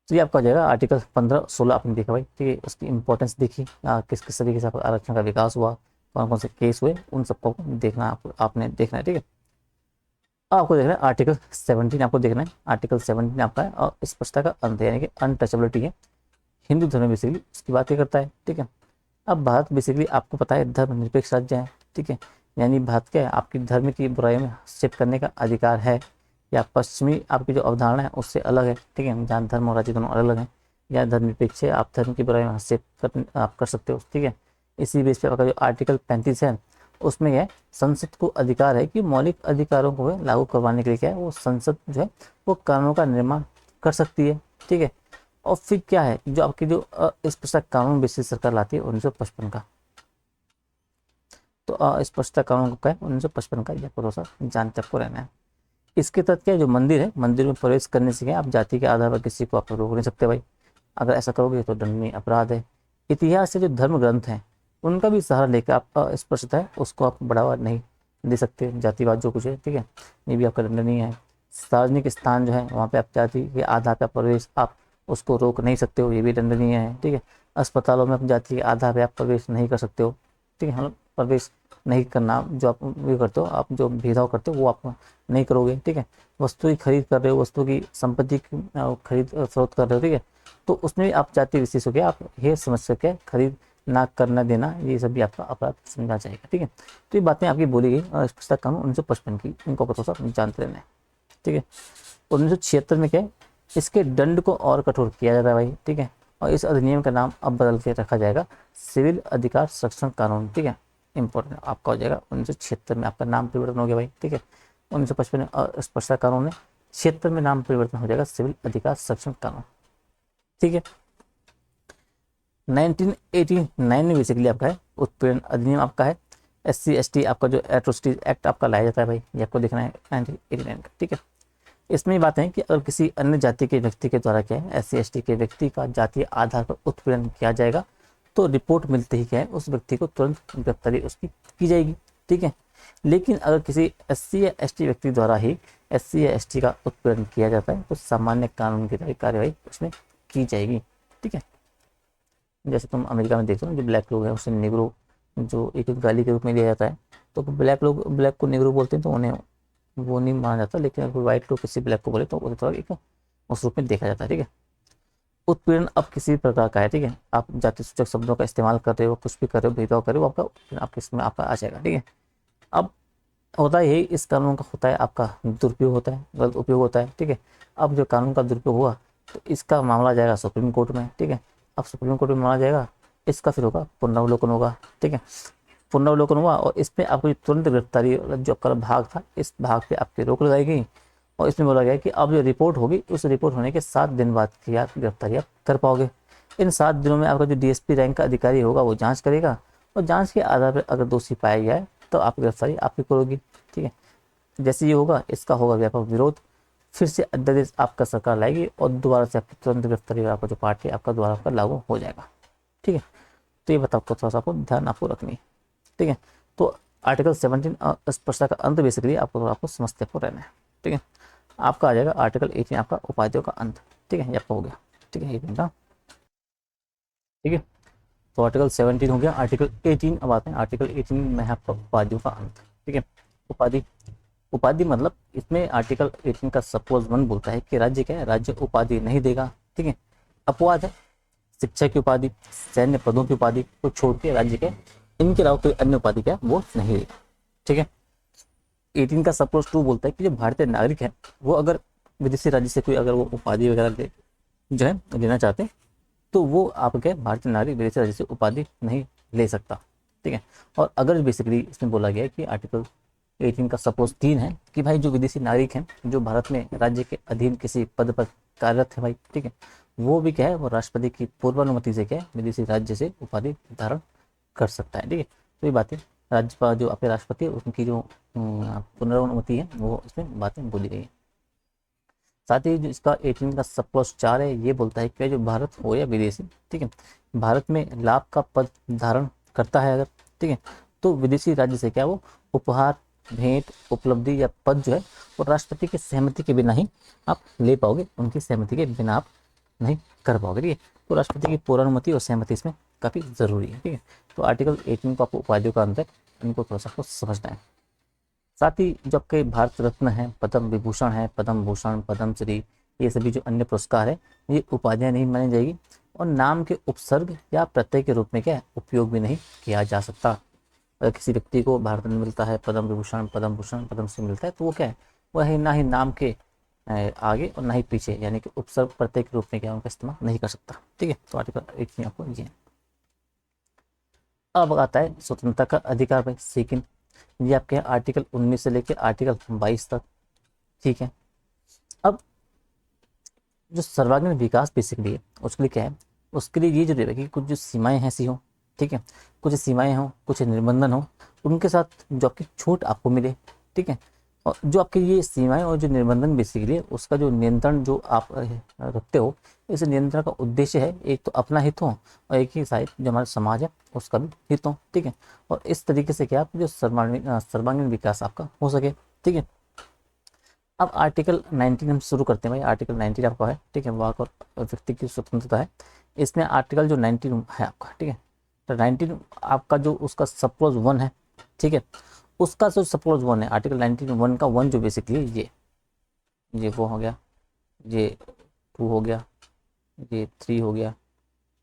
Speaker 1: तो ये आपका हो जाएगा आर्टिकल 15-16 आपने देखा भाई। ठीक है, उसकी इंपॉर्टेंस देखी, किस किस तरीके से आरक्षण का विकास हुआ, कौन कौन से केस हुए, उन सबको देखना आपने देखना है। ठीक है, अब आपको देखना है आर्टिकल 17, आपको देखना है आर्टिकल 17 आपका है और स्पष्टता का अंत यानी कि अनटचेबिलिटी है। हिंदू धर्म बेसिकली उसकी बात ही करता है। ठीक है, अब भारत बेसिकली आपको पता है धर्मनिरपेक्ष राज्य है। ठीक है, यानी भारत क्या है, आपकी धर्म की बुराई में हस्तक्षेप करने का अधिकार है, या पश्चिमी आपकी जो अवधारणा है उससे अलग है। ठीक है, जहाँ धर्म और राज्य दोनों अलग अलग हैं, या धर्मनिरपेक्ष है, आप धर्म की बुराई में हस्तक्षेप आप कर सकते हो। ठीक है, इसी बेस पे आपका जो आर्टिकल 35 है, उसमें क्या है, संसद को अधिकार है कि मौलिक अधिकारों को लागू करवाने के लिए क्या है, वो संसद जो है वो कानूनों का निर्माण कर सकती है। ठीक है, और फिर क्या है, जो आपकी जो स्पष्टता कानून बेसिस सरकार लाती है 1955 का, तो स्पष्टता कानून का है 1955 का, ये आपको थोड़ा सा जानते आपको रहना है। इसके तहत क्या है, जो मंदिर है, मंदिर में प्रवेश करने से क्या आप जाति के आधार पर किसी को आप रोक नहीं सकते भाई, अगर ऐसा करोगे तो दंडनीय अपराध है। इतिहास से जो धर्म ग्रंथ हैं उनका भी सहारा लेकर आप स्पष्टता है उसको आप बढ़ावा नहीं दे सकते, जातिवाद जो कुछ है। ठीक है, ये भी आपका दंडनीय है। सार्वजनिक स्थान जो है वहाँ पे आप जाति के आधार पर प्रवेश आप उसको रोक नहीं सकते हो, ये भी दंडनीय है। ठीक है, अस्पतालों में आप जाति के आधार पर आप प्रवेश नहीं कर सकते हो। ठीक है, मतलब प्रवेश नहीं करना, जो आप ये करते हो, आप जो भेदभाव करते हो वो आप नहीं करोगे। ठीक है, वस्तु की खरीद कर रहे हो, वस्तु की संपत्ति की खरीद फरोख्त कर रहे हो, ठीक है, तो उसमें आप जाति विशेष हो गया, आप ये समझ सके खरीद ना करना देना, ये सब भी आपका अपराध समझा जाएगा। ठीक है, तो ये बातें आपकी बोली गई स्पष्टता कानून 1955 की, इनको थोड़ा सा जानते रहना है। ठीक है, 1976 में क्या है, इसके दंड को और कठोर किया जाता है भाई। ठीक है, और इस अधिनियम का नाम अब बदल के रखा जाएगा सिविल अधिकार संरक्षण कानून। ठीक है, इंपॉर्टेंट आपका हो जाएगा 1976 में आपका नाम परिवर्तन हो गया भाई, ठीक है। 1955 में अस्पृश्यता कानून है, 76 में नाम परिवर्तन हो जाएगा सिविल अधिकार संरक्षण कानून, ठीक है। 1989 में बेसिकली आपका है उत्पीड़न अधिनियम आपका है। SC ST आपका जो एट्रोसिटीज एक्ट आपका लाया जाता है भाई, ये आपको देखना है 1989 का, ठीक है। इसमें बात है कि अगर किसी अन्य जाति के व्यक्ति के द्वारा क्या है SC ST के व्यक्ति का जातीय आधार पर उत्पीड़न किया जाएगा तो रिपोर्ट मिलते ही क्या है उस व्यक्ति को तुरंत गिरफ्तारी उसकी की जाएगी, ठीक है। लेकिन अगर किसी SC या ST व्यक्ति द्वारा ही SC या ST का उत्पीड़न किया जाता है तो सामान्य कानून की कार्यवाही उसमें की जाएगी, ठीक है। जैसे तुम अमेरिका में देखते हो जो ब्लैक लोग हैं उसे निग्रो जो एक गाली के रूप में लिया जाता है, तो ब्लैक को निग्रो बोलते हैं तो उन्हें वो नहीं माना जाता, लेकिन अगर व्हाइट लोग किसी ब्लैक को बोले तो उसे थोड़ा एक उस रूप में देखा जाता है, ठीक है। उत्पीड़न अब किसी भी प्रकार का है, ठीक है। आप जाति सूचक शब्दों का इस्तेमाल कर रहे हो, कुछ भी कर रहे हो, भेदभाव कर रहे हो, आपका इसमें आपका आ जाएगा, ठीक है। अब होता है यही इस कानून का होता है आपका दुरुपयोग होता है, गलत उपयोग होता है, ठीक है। अब जो कानून का दुरुपयोग हुआ तो इसका मामला जाएगा सुप्रीम कोर्ट में, ठीक है। अब सुप्रीम कोर्ट में मामला जाएगा, इसका फिर होगा पुनरावलोकन होगा, ठीक है। पुनरावलोकन हुआ और इसमें आपको तुरंत गिरफ्तारी जो आपका भाग था इस भाग पे आपकी रोक लगाई गई और इसमें बोला गया कि अब जो रिपोर्ट होगी उस रिपोर्ट होने के 7 दिन बाद की आप गिरफ्तारी आप कर पाओगे। इन 7 दिनों में आपका जो DSP रैंक का अधिकारी होगा वो जांच करेगा और जांच के आधार पर अगर दोषी पाया गया है तो आप गिरफ्तारी आपकी करोगी, ठीक है। जैसे ये होगा इसका होगा व्यापक विरोध, फिर से अध्यादेश आपका सरकार लाएगी और दोबारा से आपकी तुरंत गिरफ्तारी आपका जो पार्ट है आपका दोबारा आपका लागू हो जाएगा, ठीक है। तो ये बताओ थोड़ा सा आपको ध्यान आपको रखनी है, ठीक है। तो आर्टिकल 17 अस्पृश्यता का अंत बेसिकली आपको समझते आपको रहना है, ठीक है। आपका आ जाएगा आर्टिकल 18 आपका उपाधियों का अंत, ठीक है, ये आपका हो गया, ठीक है, 18 का, ठीक है। तो आर्टिकल 17 हो गया, आर्टिकल 18 अब आते हैं आर्टिकल 18 में है आपका उपाधियों का अंत, ठीक है। उपाधि मतलब इसमें आर्टिकल 18 का सपोज 1 बोलता है कि राज्य क्या है, राज्य उपाधि नहीं देगा, ठीक है। अपवाद है शिक्षा की उपाधि, सैन्य पदों की उपाधि को छोड़ के राज्य के इनके अलावा कोई अन्य उपाधि क्या वो नहीं देगा, ठीक है। 18 का सपोज 2 बोलता है कि जो भारतीय नागरिक है वो अगर विदेशी राज्य से कोई अगर वो उपाधि वगैरह जो है लेना चाहते हैं तो वो आप क्या भारतीय नागरिक विदेशी राज्य से उपाधि नहीं ले सकता, ठीक है। और अगर बेसिकली इसमें बोला गया है कि आर्टिकल 18 का सपोज 3 है कि भाई जो विदेशी नागरिक हैं जो भारत में राज्य के अधीन किसी पद पर कार्यरत है भाई, ठीक है, वो भी क्या है वो राष्ट्रपति की पूर्वानुमति से क्या है विदेशी राज्य से उपाधि धारण कर सकता है, ठीक है। तो ये बातें राज्यपाल जो आपके राष्ट्रपति उनकी जो पुनरानुमति है वो इसमें बातें बोली गई है। साथ ही जो इसका 18 का सपोज 4 है ये बोलता है कि जो भारत हो या विदेशी, ठीक है, भारत में लाभ का पद धारण करता है अगर, ठीक है, तो विदेशी राज्य से क्या वो उपहार भेंट उपलब्धि या पद जो है वो राष्ट्रपति की सहमति के बिना ही आप ले पाओगे, उनकी सहमति के बिना आप नहीं कर पाओगे, ठीक है। तो राष्ट्रपति की पूर्वानुमति और सहमति इसमें काफ़ी ज़रूरी है, ठीक है। तो आर्टिकल 18 को आपको उपाधियों का अंतर इनको थोड़ा सा आपको समझना है। साथ ही जो आपके भारत रत्न है, पद्म विभूषण है, पद्म भूषण, पद्मश्री, ये सभी जो अन्य पुरस्कार है ये उपाधियाँ नहीं मानी जाएगी और नाम के उपसर्ग या प्रत्यय के रूप में क्या है उपयोग भी नहीं किया जा सकता। अगर किसी व्यक्ति को भारत रत्न मिलता है, पद्म विभूषण, पद्म भूषण, पद्मश्री मिलता है तो वो क्या है वह ना ही नाम के आगे और ना ही पीछे यानी कि उपसर्ग प्रत्यय के रूप में क्या उनका इस्तेमाल नहीं कर सकता, ठीक है। तो आर्टिकल 18 आपको ये। अब आता है स्वतंत्रता का अधिकार भाई सेकंड, ये आपके आर्टिकल 19 से लेकर आर्टिकल 22 तक, ठीक है। अब जो सर्वांगीण विकास बेसिकली है उसके लिए क्या है, उसके लिए ये जरूरी है कि कुछ जो सीमाएं हैं ऐसी हो, ठीक है, कुछ सीमाएं हो, कुछ निर्बंधन हो, उनके साथ जो आपकी छूट आपको मिले, ठीक है। और जो आपकी ये सीमाएं और जो निर्बंधन बेसिकली है उसका जो नियंत्रण जो आप रखते हो, इस नियंत्रण का उद्देश्य है एक तो अपना हित हो और एक ही साइड जो हमारा समाज है उसका भी हित हो, ठीक है। और इस तरीके से क्या आप जो सर्वांगीण विकास आपका हो सके, ठीक है। अब आर्टिकल 19 हम शुरू करते हैं भाई। आर्टिकल 19 आपका है, ठीक है, वाक और व्यक्ति की स्वतंत्रता है। इसमें आर्टिकल जो 19 है आपका, ठीक है, तो 19 आपका जो उसका सपोज 1 है, ठीक है, उसका जो सपोज 1 है आर्टिकल 19 1 का 1 जो बेसिकली ये वो हो गया, ये 2 हो गया, ये 3 हो गया,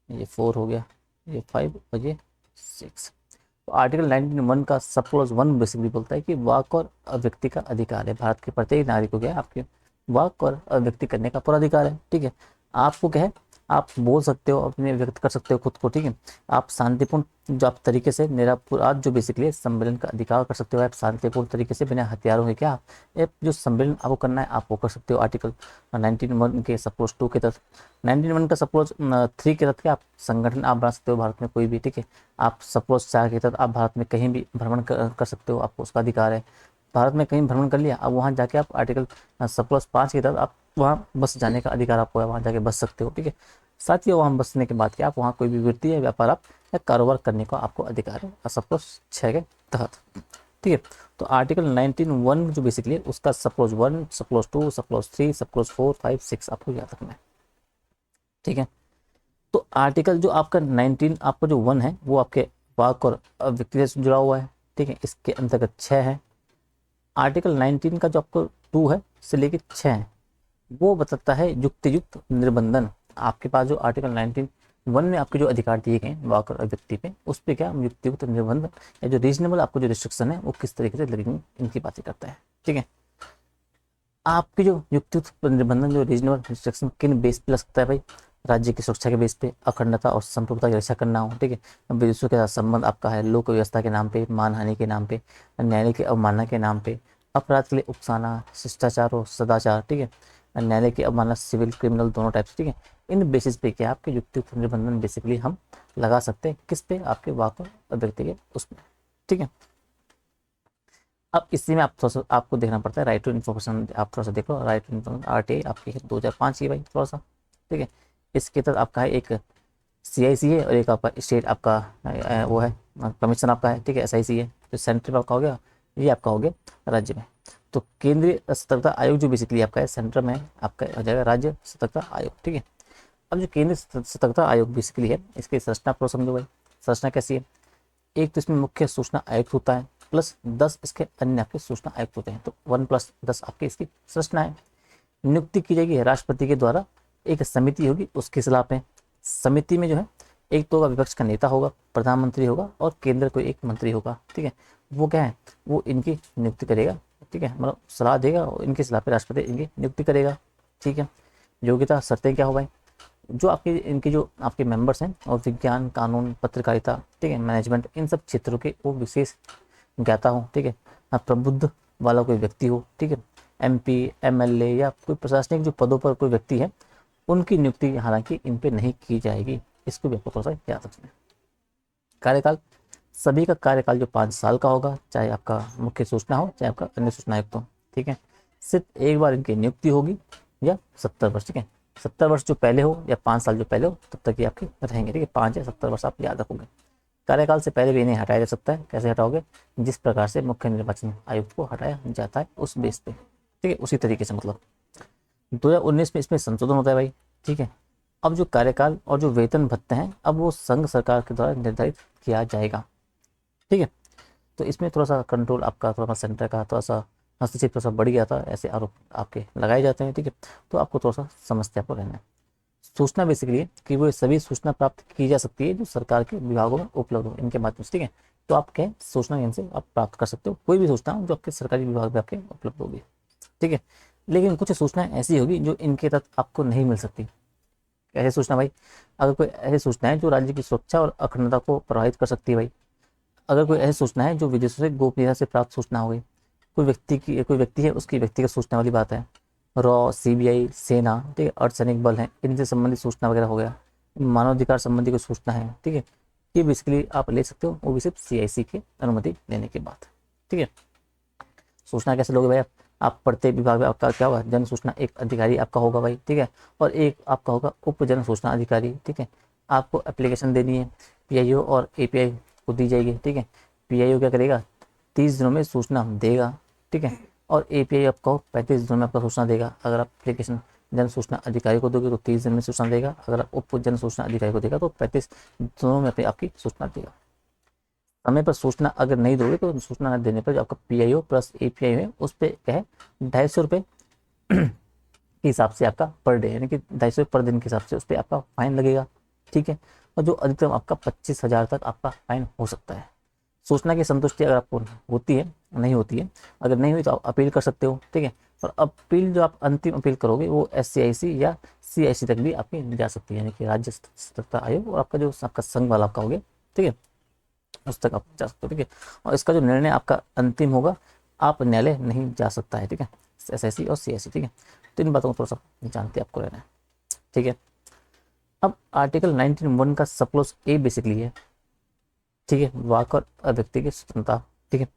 Speaker 1: ये 4 हो गया, ये 5 और ये 6। तो आर्टिकल 19(1) का सब क्लॉज 1 बेसिकली बोलता है कि वाक और अभिव्यक्ति का अधिकार है। भारत के प्रत्येक नागरिक को क्या है आपके वाक और अभिव्यक्ति करने का पूरा अधिकार है, ठीक है। आपको क्या है आप बोल सकते हो, अपने व्यक्त कर सकते हो खुद को, ठीक है। आप शांतिपूर्ण जो आप तरीके से निरापराध जो बेसिकली सम्मेलन का अधिकार कर सकते हो, आप शांतिपूर्ण तरीके से बिना हथियारों के क्या ये जो सम्मेलन आपको करना है आप वो कर सकते हो। आर्टिकल 19(1) के सपोज 2 के तहत, 19(1) का सपोज 3 के तहत क्या आप संगठन आप बना सकते हो भारत में कोई भी, ठीक है। आप सपोज 4 के तहत आप भारत में कहीं भी भ्रमण कर सकते हो, आपको उसका अधिकार है। भारत में कहीं भ्रमण कर लिया, अब वहाँ जाके आप आर्टिकल सपोज 5 के तहत आप वहाँ बस जाने का अधिकार आपको है, वहाँ जाके बस सकते हो, ठीक है। साथ ही वहाँ बसने के बाद क्या आप वहाँ कोई भी वृत्ति या व्यापार आप या कारोबार करने का आपको अधिकार है सपोज 6 के तहत, ठीक है। तो आर्टिकल 19(1) जो बेसिकली उसका सपोज 1, सपोज 2, सपोज 3, सपोज 4, 5, 6 आपको याद रखना है, ठीक है। तो आर्टिकल जो आपका 19 आपका जो 1 है वो आपके वाक और व्यक्ति से जुड़ा हुआ है, ठीक है। इसके अंतर्गत 6 है। आर्टिकल 19 का जो आपको 2 है से लेके 6 है वो बताता है युक्तियुक्त निर्बंधन। आपके पास जो आर्टिकल 19(1) में आपके जो अधिकार दिए गए हैं वाक और व्यक्ति पे, उस पे क्या युक्तियुक्त निर्बंधन या जो रीजनेबल आपको जो रिस्ट्रिक्शन है वो किस तरीके से लगेंगे इनकी बातें करता है, ठीक है। आपके जो युक्तियुक्त निर्बंधन जो रीजनेबल रिस्ट्रिक्शन किन बेस पे लग सकता है भाई, राज्य की सुरक्षा के बेस पे, अखंडता और संप्रभुता की रक्षा करना हो, ठीक है। विदेशों के साथ संबंध आपका है, लोक व्यवस्था के नाम पे, मानहानि के नाम पे, न्यायालय की अवमानना के नाम पे, अपराध के लिए उकसाना, शिष्टाचार और सदाचार, ठीक है। न्यायालय की अवमानना सिविल क्रिमिनल दोनों टाइप से, ठीक है। इन बेसिस पे क्या आपके युक्तियुक्त निर्बंधन बेसिकली हम लगा सकते हैं किस पे, आपके वाक और व्यक्ति के उसमें, ठीक है। अब इसी में आप थोड़ा सा आपको देखना पड़ता है राइट टू इन्फॉर्मेशन, आप थोड़ा सा देखो राइट टू इन्फॉर्मेशन RTA आपकी है 2005 की भाई, थोड़ा सा, ठीक है। इसके तहत आपका है एक CIC है और एक आपका स्टेट आपका वो है कमीशन आपका है, ठीक है, SIC है। तो सेंट्रल आपका हो गया, ये आपका हो गया राज्य में। तो केंद्रीय सतर्कता आयोग जो बेसिकली आपका है सेंटर में आपका हो जाएगा राज्य सतर्कता आयोग, ठीक है। अब जो केंद्रीय सतर्कता आयोग बेसिकली है इसकी संरचना प्रो समझो भाई। संरचना कैसी है, एक तो इसमें मुख्य सूचना आयुक्त होता है प्लस 10 इसके अन्य आपके सूचना आयुक्त होते हैं, तो 1+10 आपकी इसकी संरचना है। नियुक्ति की जाएगी राष्ट्रपति के द्वारा, एक समिति होगी उसके सलाह पे। समिति में जो है एक तो विपक्ष का नेता होगा, प्रधानमंत्री होगा और केंद्र कोई एक मंत्री होगा, ठीक है। वो क्या है वो इनकी नियुक्ति करेगा, ठीक है, मतलब सलाह देगा और इनकी सलाह पे राष्ट्रपति इनकी नियुक्ति करेगा, ठीक है। योग्यता शर्तें क्या हो भाई, जो आपके इनके जो आपके मेंबर्स हैं और विज्ञान कानून पत्रकारिता, ठीक है, मैनेजमेंट, इन सब क्षेत्रों के वो विशेष ज्ञाता हो, ठीक है। प्रबुद्ध वाला कोई व्यक्ति हो, ठीक है। MP MLA या कोई प्रशासनिक जो पदों पर कोई व्यक्ति है उनकी नियुक्ति हालांकि इन पे नहीं की जाएगी, इसको भी आपको थोड़ा सा याद रखना है। कार्यकाल, सभी का कार्यकाल जो 5 साल का होगा, चाहे आपका मुख्य सूचना हो चाहे आपका अन्य सूचना आयुक्त हो, ठीक है। सिर्फ एक बार इनकी नियुक्ति होगी या 70 वर्ष, ठीक है। 70 वर्ष जो पहले हो या 5 साल जो पहले हो तब तक ये आपके रहेंगे, ठीक है। 5 या 70 वर्ष आप याद रखोगे। कार्यकाल से पहले भी इन्हें हटाया जा सकता है, कैसे हटाओगे, जिस प्रकार से मुख्य निर्वाचन आयुक्त को हटाया जाता है उस बेस पे, ठीक है, उसी तरीके से। मतलब 2019 में इसमें संशोधन होता है भाई, ठीक है। अब जो कार्यकाल और जो वेतन भत्ते हैं अब वो संघ सरकार के द्वारा निर्धारित किया जाएगा, ठीक है। तो इसमें थोड़ा सा कंट्रोल आपका, थोड़ा सा सेंटर का थोड़ा सा हस्तक्षेप थोड़ा सा बढ़ गया था, ऐसे आरोप आपके लगाए जाते हैं, ठीक है। तो आपको थोड़ा सा समझते आपको रहना है। सूचना बेसिकली है कि वो सभी सूचना प्राप्त की जा सकती है जो सरकार के विभागों में उपलब्ध हो इनके माध्यम से, ठीक है। तो आप क्या सूचना इनसे आप प्राप्त कर सकते हो, कोई भी सूचना जो आपके सरकारी विभाग में आपके उपलब्ध होगी, ठीक है। लेकिन कुछ सूचनाएं ऐसी होगी जो इनके तहत आपको नहीं मिल सकती। ऐसी सूचना भाई, अगर कोई ऐसी सूचना है जो राज्य की सुरक्षा और अखंडता को प्रभावित कर सकती है भाई, अगर कोई ऐसी सूचना है जो विदेशों से गोपनीयता से प्राप्त सूचना हो गई, कोई व्यक्ति है उसकी व्यक्तिगत सूचना वाली बात है, CBI सेना, ठीक है, अर्धसैनिक बल है, इनसे संबंधित सूचना वगैरह हो गया, मानवाधिकार संबंधी कोई सूचना है, ठीक है, ये बेसिकली आप ले सकते हो, वो भी सिर्फ CIC की अनुमति लेने के बाद, ठीक है। सूचना कैसे लोगे भाई आप प्रत्येक विभाग में आपका क्या होगा जन सूचना एक अधिकारी आपका होगा भाई, ठीक है, और एक आपका होगा उप जन सूचना अधिकारी, ठीक है। आपको एप्लीकेशन देनी है PIO और API को दी जाएगी, ठीक है। PIO क्या करेगा 30 दिनों में सूचना देगा, ठीक है, और API आपको 35 दिनों में आपका सूचना देगा। अगर आप एप्लीकेशन जन सूचना अधिकारी को दोगे तो 30 दिन में सूचना देगा, अगर आप उप जन सूचना अधिकारी को देगा तो 35 दिनों में अपनी आपकी सूचना देगा। समय पर सूचना अगर नहीं दोगे तो सूचना न देने पर जो आपका PIO प्लस API है उस पर क्या है 250 रुपये के हिसाब से आपका पर डे, यानी कि 250 पर दिन के हिसाब से उस पर आपका फाइन लगेगा, ठीक है। और जो अधिकतम आपका 25,000 तक आपका फाइन हो सकता है। सूचना की संतुष्टि अगर आपको होती है नहीं होती है, अगर नहीं हुई तो आप अपील कर सकते हो, ठीक है। और अपील जो आप अंतिम अपील करोगे वो SCIC या CIC तक भी आपकी जा सकती है, यानी कि राज्य सतर्कता आयोग, और आपका जो आपका संघ वाला आपका हो गया, ठीक है, उस तक आप जा सकते हो, ठीक है। और इसका जो निर्णय आपका अंतिम होगा, आप न्यायालय नहीं जा सकता है, ठीक है, SIC और CIC, ठीक है। तो इन बातों को थोड़ा सा जानते आपको रहना है, ठीक है। अब आर्टिकल 19(1) का सब क्लॉज A बेसिकली है, ठीक है, वाक और अभिव्यक्ति की स्वतंत्रता, ठीक है।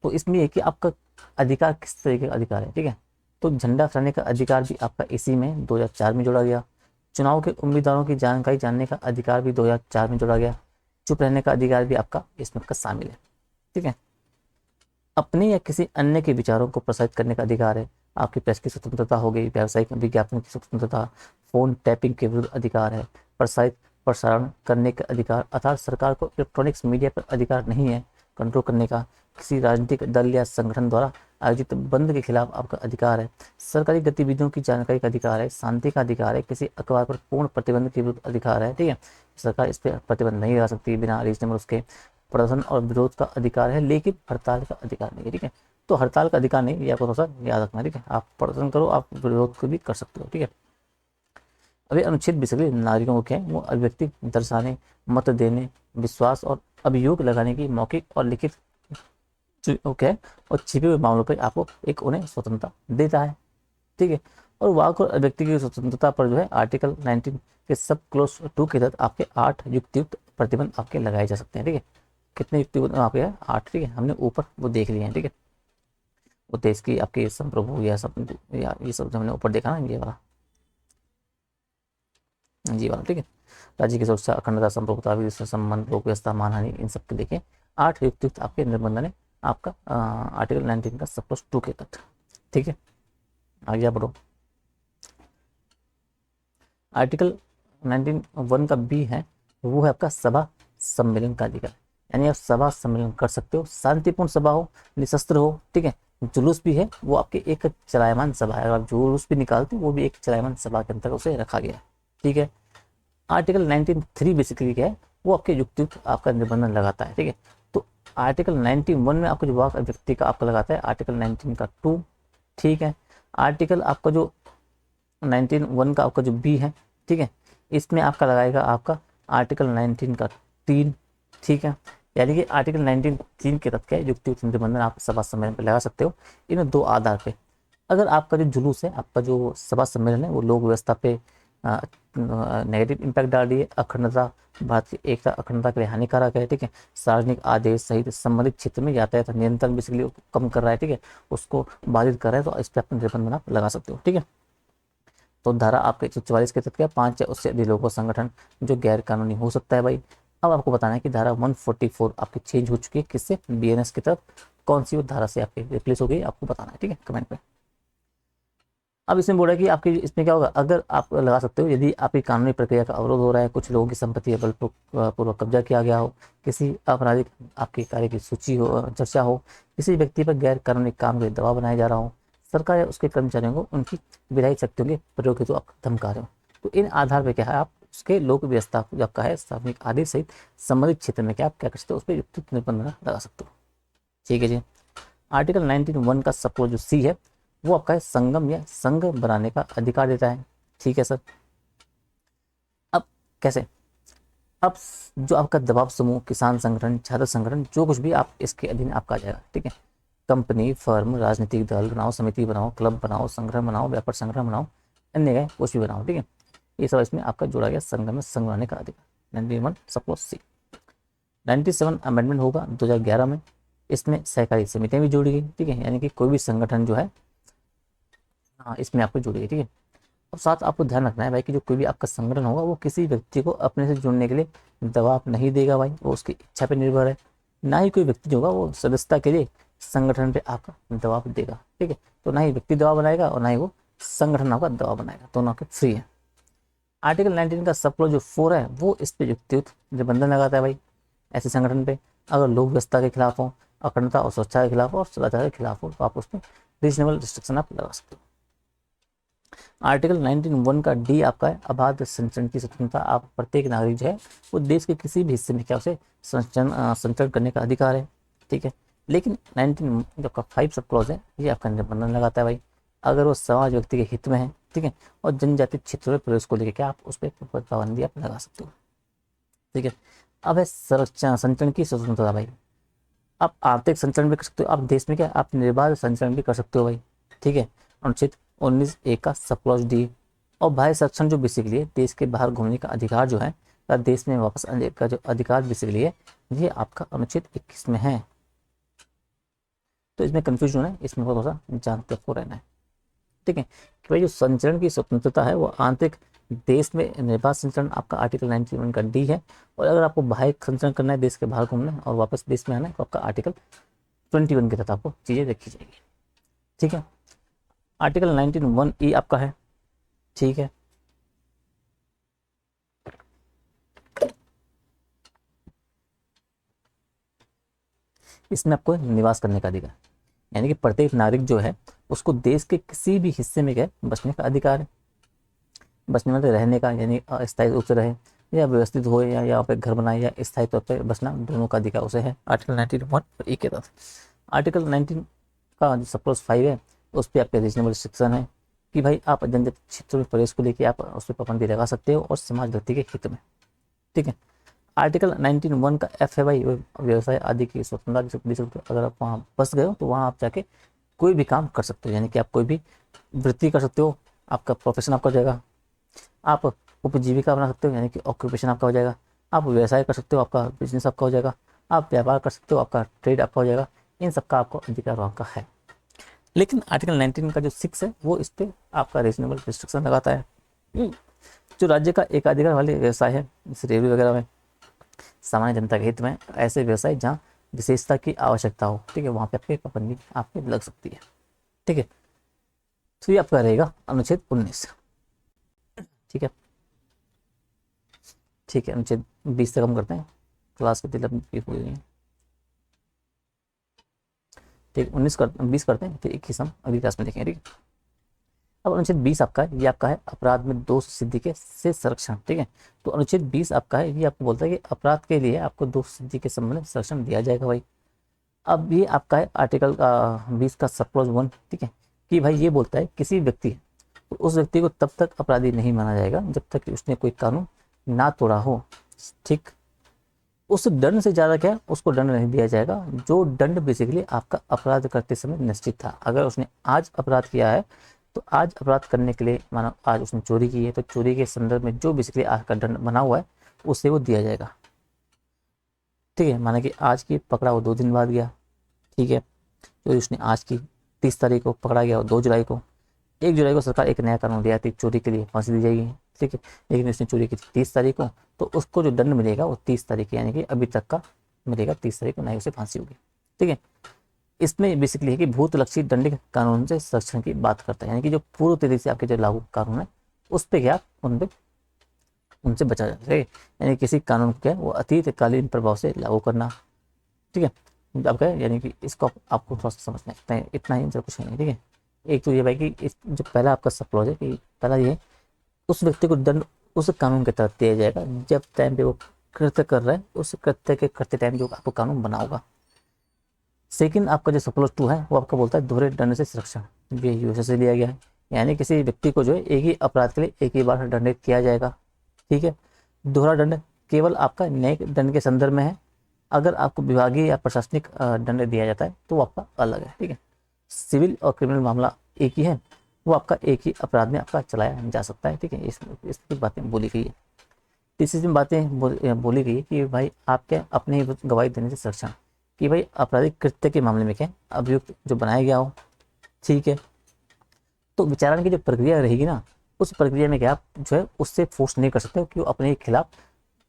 Speaker 1: तो इसमें है कि आपका अधिकार किस तरीके का अधिकार है, ठीक है। तो झंडा फहराने का अधिकार भी आपका इसी में 2004 में जोड़ा गया। चुनाव के उम्मीदवारों की जानकारी जानने का अधिकार भी 2004 में जोड़ा गया। चुप रहने का अधिकार भी आपका इसमें का शामिल है, ठीक है। अपने या किसी अन्य के विचारों को प्रसारित करने का अधिकार है। आपकी प्रेस की स्वतंत्रता हो गई, व्यावसायिक विज्ञापन की स्वतंत्रता, फोन टैपिंग के विरुद्ध अधिकार है, प्रसारित प्रसारण करने का अधिकार, अर्थात सरकार को इलेक्ट्रॉनिक्स मीडिया पर अधिकार नहीं है कंट्रोल करने का। किसी राजनीतिक दल या संगठन द्वारा आयोजित बंद के खिलाफ आपका अधिकार है। सरकारी गतिविधियों की जानकारी का अधिकार है, शांति का अधिकार है, किसी अखबार पर पूर्ण प्रतिबंध के विरुद्ध अधिकार है, ठीक है। सरकार इस पर प्रतिबंध नहीं लगा सकती बिना रीजनेबल उसके। प्रदर्शन और विरोध का अधिकार है, लेकिन हड़ताल का अधिकार नहीं है, ठीक है। तो हड़ताल का अधिकार नहीं, ये आपको थोड़ा सा याद रखना, ठीक है। आप प्रदर्शन करो, आप विरोध को भी कर सकते हो, ठीक है। अभी अनुच्छेद बेसिकली नागरिकों को क्या है, वो अभिव्यक्ति दर्शाने, मत देने, विश्वास और अभियोग लगाने की मौखिक और लिखित क्या है, और छिपे हुए मामलों पर आपको एक उन्हें स्वतंत्रता देता है, ठीक है। और वाक और अभिव्यक्ति की स्वतंत्रता पर जो है आर्टिकल 19 के सब क्लोज 2 के तहत आपके 8 युक्तियुक्त प्रतिबंध आपके लगाए जा सकते हैं, ठीक है। कितने युक्ति आपके हैं? 8, ठीक है। हमने ऊपर वो देख लिए हैं, ठीक है। वो देश की आपके संप्रभु या सब, या ये सब जो हमने ऊपर देखा ना, ये वाला, जी वाला, ठीक है। राज्य की सुरक्षा, अखंडता, संप्रभुता, विदेश संबंध, लोक व्यवस्था, मानहानि, इन सब के देखें 8 युक्तियुक्त आपके निर्बंधन है आपका आर्टिकल 19 का सब क्लोज 2 के तहत, ठीक है। आगे बढ़ो। आर्टिकल 19(1) का B है, वो है आपका सभा सम्मेलन का अधिकार, यानी आप सभा सम्मेलन कर सकते हो, शांतिपूर्ण सभा हो, निशस्त्र हो, ठीक है। जुलूस भी है, वो आपके एक चलायमान सभा है, अगर आप जुलूस भी निकालते हो वो भी एक चलायमान सभा के अंतर्गत उसे रखा गया है, ठीक है। आर्टिकल 19(3) बेसिकली क्या है, वो आपके युक्तियुक्त आपका निबंधन लगाता है, ठीक है। तो आर्टिकल 91 में आपका जो वाक अभिव्यक्ति का आपका लगाता है आर्टिकल 19 का 2, ठीक है। आर्टिकल आपका जो 19(1) का आपका जो B है, ठीक है, इसमें आपका लगाएगा आपका आर्टिकल 19 का 3, ठीक है। यानी कि आर्टिकल 19(3) के तहत युक्तियुक्त निबंधन आप सभा सम्मेलन पर लगा सकते हो इन 2 आधार पे। अगर आपका जो जुलूस है, आपका जो सभा सम्मेलन है, वो लोक व्यवस्था पे नेगेटिव इम्पैक्ट डाल रही है, अखंडता, भारत की एकता अखंडता के लिए हानिकारक है, ठीक है, सार्वजनिक आदेश सहित संबंधित क्षेत्र में यातायात नियंत्रण बेसिकली कम कर रहा है, ठीक है, उसको बाधित कर रहा है, तो इस पर अपना निबंधन आप लगा सकते हो, ठीक है। तो धारा आपके 144 के तहत क्या 5 या उससे अधिक लोगों का संगठन जो गैर कानूनी हो सकता है भाई। अब आपको बताना है कि धारा 144 आपकी चेंज हो चुकी है, किससे? BNS की तरफ। कौन सी वो धारा से आपकी रिप्लेस हो गई आपको बताना है, ठीक है, कमेंट पे। अब इसमें बोला कि आपकी इसमें क्या होगा, अगर आप लगा सकते हो यदि आपकी कानूनी प्रक्रिया का अवरोध हो रहा है, कुछ लोगों की संपत्ति या बलपूर्वक कब्जा किया गया हो, किसी आपराधिक आपके कार्य की सूची हो, चर्चा हो, किसी व्यक्ति पर गैर कानूनी काम के दबाव बनाया जा रहा हो, सरकार या उसके कर्मचारियों को उनकी विधायी शक्तियों के प्रयोग हेतु आप धमका रहे हो, तो इन आधार पर क्या है, आप उसके लोक व्यवस्था जो आपका है सार्वजनिक आदेश सहित संबंधित क्षेत्र में क्या आप क्या कर सकते हो, उस पर युक्त निबंधन लगा सकते हो, ठीक है जी। आर्टिकल 19(1) का सपोज जो C है, वो आपका है संगम या संघ बनाने का अधिकार देता है, ठीक है सर। अब कैसे, अब जो आपका दबाव समूह, किसान संगठन, छात्र संगठन, जो कुछ भी आप इसके अधीन आपका आ जाएगा, ठीक है। कंपनी, फर्म, राजनीतिक दल बनाओ, समिति बनाओ, क्लब बनाओ, संगठन बनाओ, व्यापार संगठन बनाओ, अन्य गए कुछ भी बनाओ, ठीक है। ये सब इसमें आपका जोड़ा गया संगम में संघ बनाने का अधिकार, 91 सपोज C। 97 अमेंडमेंट होगा 2011 में, इसमें सहकारी समितियां भी जोड़ी गई, ठीक है, यानी कि कोई भी संगठन जो है हाँ इसमें आपको जुड़ी गई, ठीक है। अब साथ आपको ध्यान रखना है भाई कि जो कोई भी आपका संगठन होगा वो किसी व्यक्ति को अपने से जुड़ने के लिए दबाव नहीं देगा भाई, वो उसकी इच्छा पे निर्भर है। ना ही कोई व्यक्ति जो होगा वो सदस्यता के लिए संगठन पे आपका दबाव देगा, ठीक है। तो ना ही व्यक्ति दबाव बनाएगा और ना ही वो संगठन आपका दबाव बनाएगा, दोनों आपके फ्री है। आर्टिकल 19 का सब क्लॉज जो 4 है वो इस पे युक्तियुक्त निबंधन लगाता है भाई, ऐसे संगठन पे अगर लोक व्यवस्था के खिलाफ हो, अखंडता और सुरक्षा के खिलाफ हो और सदाचार के खिलाफ हो, तो आप उसमें रीजनेबल रिस्ट्रिक्शन आप लगा सकते हो। आर्टिकल 19(1) का D आपका है अबाध संचरण की स्वतंत्रता, आप प्रत्येक नागरिक जो है वो देश के किसी भी हिस्से में क्या उसे संचरण करने का अधिकार है, ठीक है। लेकिन 19 जो आपका 5 सब क्लॉज है ये आपका निबंधन लगाता है भाई, अगर वो समाज व्यक्ति के हित में है, ठीक है। और जनजातीय क्षेत्रों में प्रवेश को लेकर क्या आप उस पर पाबंदी आप लगा सकते हो, ठीक है। अब है संरक्षण संचरण की स्वतंत्रता भाई। आप आर्थिक संचरण भी कर सकते हो, आप देश में क्या आप निर्बाध संचरण भी कर सकते हो भाई, ठीक है। अनुच्छेद 19 A का सब क्लॉज डी। और बाह्य संरक्षण जो बेसिकली है देश के बाहर घूमने का अधिकार जो है या देश में वापस आने का जो अधिकार बेसिकली है ये आपका अनुच्छेद 21 में है। तो इसमें कंफ्यूजन है, इसमें थोड़ा सा जानते आपको रहना है, ठीक है। कि भाई जो संचरण की स्वतंत्रता है वो आंतरिक देश में निर्बाध संचरण आपका आर्टिकल 91 का डी है। और अगर आपको बाह्य संचरण करना है देश के बाहर घूमना है और वापस देश में आना है तो आपका आर्टिकल 21 के तहत आपको चीज़ें देखी जाएगी, ठीक है। आर्टिकल 19(1)(e) आपका है, ठीक है। इसमें आपको निवास करने का अधिकार, यानी कि प्रत्येक नागरिक जो है उसको देश के किसी भी हिस्से में गए बसने का अधिकार है। बसने मतलब रहने का, यानी अस्थायी रूप से रहे या व्यवस्थित हो या यहाँ पे घर बनाए या स्थायी तौर पर बसना, दोनों का अधिकार उसे है आर्टिकल 19(1)(e) के तहत। आर्टिकल 19 का जो सप्रोज 5 है उस पर आपके रीजनेबल रिस्ट्रिक्शन है कि भाई आप जनजातीय क्षेत्रों में प्रवेश को लेकर आप उस पर पाबंदी लगा सकते हो और समाज व्यक्ति के हित में, ठीक है। आर्टिकल 19(1) का F है भाई व्यवसाय आदि की स्वतंत्रता दे सकते हो। अगर आप वहाँ बस गए हो तो वहाँ आप जाके कोई भी काम कर सकते हो, यानी कि आप कोई भी वृत्ति कर सकते हो, आपका प्रोफेशन आपका हो जाएगा। आप उपजीविका बना सकते हो, यानी कि ऑक्यूपेशन आपका हो जाएगा। आप व्यवसाय कर सकते हो, आपका बिजनेस आपका हो जाएगा। आप व्यापार कर सकते हो, आपका ट्रेड आपका हो जाएगा। इन सबका आपको अधिकार आपका है। लेकिन आर्टिकल 19 का जो 6 है वो इस पर आपका रीजनेबल रिस्ट्रिक्शन लगाता है। जो राज्य का एकाधिकार वाले व्यवसाय है जैसे रेलवे वगैरह में, सामान्य जनता के हित में ऐसे व्यवसाय जहाँ विशेषता की आवश्यकता हो, ठीक है, वहाँ पे आपकी पाबंदी आपकी लग सकती है, ठीक है। तो ये आपका रहेगा अनुच्छेद 19, ठीक है। ठीक है, अनुच्छेद 20 तक हम करते हैं, क्लास की तिलक हुई है, ठीक। 20 करते हैं, फिर 21 हम अगली क्लास में देखेंगे, ठीक है। अब अनुच्छेद 20 आपका है, ये आपका है अपराध में दोष सिद्धि के से संरक्षण, ठीक है। तो अनुच्छेद 20 आपका है, ये आपको बोलता है कि अपराध के लिए आपको दोष सिद्धि के संबंध में संरक्षण दिया जाएगा भाई। अब ये आपका है आर्टिकल 20 का सब क्लॉज 1, ठीक है। कि भाई ये बोलता है किसी व्यक्ति तो उस व्यक्ति को तब तक अपराधी नहीं माना जाएगा जब तक कि उसने कोई कानून ना तोड़ा हो, ठीक। उस दंड से ज़्यादा क्या उसको दंड नहीं दिया जाएगा जो दंड बेसिकली आपका अपराध करते समय निश्चित था। अगर उसने आज अपराध किया है तो आज अपराध करने के लिए, मानो आज उसने चोरी की है तो चोरी के संदर्भ में जो बेसिकली आज का दंड बना हुआ है उससे वो दिया जाएगा, ठीक है। माना कि आज की पकड़ा वो 2 दिन बाद गया, ठीक है। तो उसने आज की 30 तारीख को पकड़ा गया और 2 जुलाई को, 1 जुलाई को सरकार एक नया कानून दिया थी चोरी के लिए फांसी दी जाएगी, ठीक है। लेकिन उसने चोरी की 30 तारीख को, तो उसको जो दंड मिलेगा वो 30 तारीख यानी कि अभी तक का मिलेगा, 30 तारीख को नहीं उसे फांसी होगी, ठीक है। इसमें बेसिकली है कि भूतलक्षी दंडिक कानून से संरक्षण की बात करता है, यानी कि जो पूर्व तरीके से आपके जो लागू कानून है उस पर क्या उन पे उनसे बचा जाता है, यानी किसी कानून को क्या वो अतीतकालीन प्रभाव से लागू करना, ठीक है। अब क्या यानी कि इसको आपको थोड़ा सा समझना है, इतना ही कुछ नहीं, ठीक है। एक तो ये भाई कि इस जो पहला आपका सब क्लॉज है कि पहला ये उस व्यक्ति को दंड उस कानून के तहत दिया जाएगा जब टाइम पे वो कृत्य कर रहा है, उस कृत्य के करते टाइम जो आपको कानून बना होगा। सेकंड आपका जो सब क्लॉज 2 है वो आपका बोलता है दोहरे दंड से सुरक्षा, ये यूएसए से लिया गया है, यानी किसी व्यक्ति को जो है एक ही अपराध के लिए एक ही बार दंडित किया जाएगा, ठीक है। दोहरा दंड केवल आपका न्यायिक दंड के संदर्भ में है, अगर आपको विभागीय या प्रशासनिक दंड दिया जाता है तो वो आपका अलग है, ठीक है। सिविल और क्रिमिनल मामला एक ही है, वो आपका एक ही अपराध में आपका चलाया जा सकता है, ठीक है। इस बातें बोली गई है। तीसरी बातें बोली गई है कि भाई आपके अपने ही गवाही देने से संरक्षण, कि भाई आपराधिक कृत्य के मामले में क्या अभियुक्त जो बनाया गया हो, ठीक है, तो विचारण की जो प्रक्रिया रहेगी ना उस प्रक्रिया में क्या आप जो है उससे फोर्स नहीं कर सकते हो कि वो अपने खिलाफ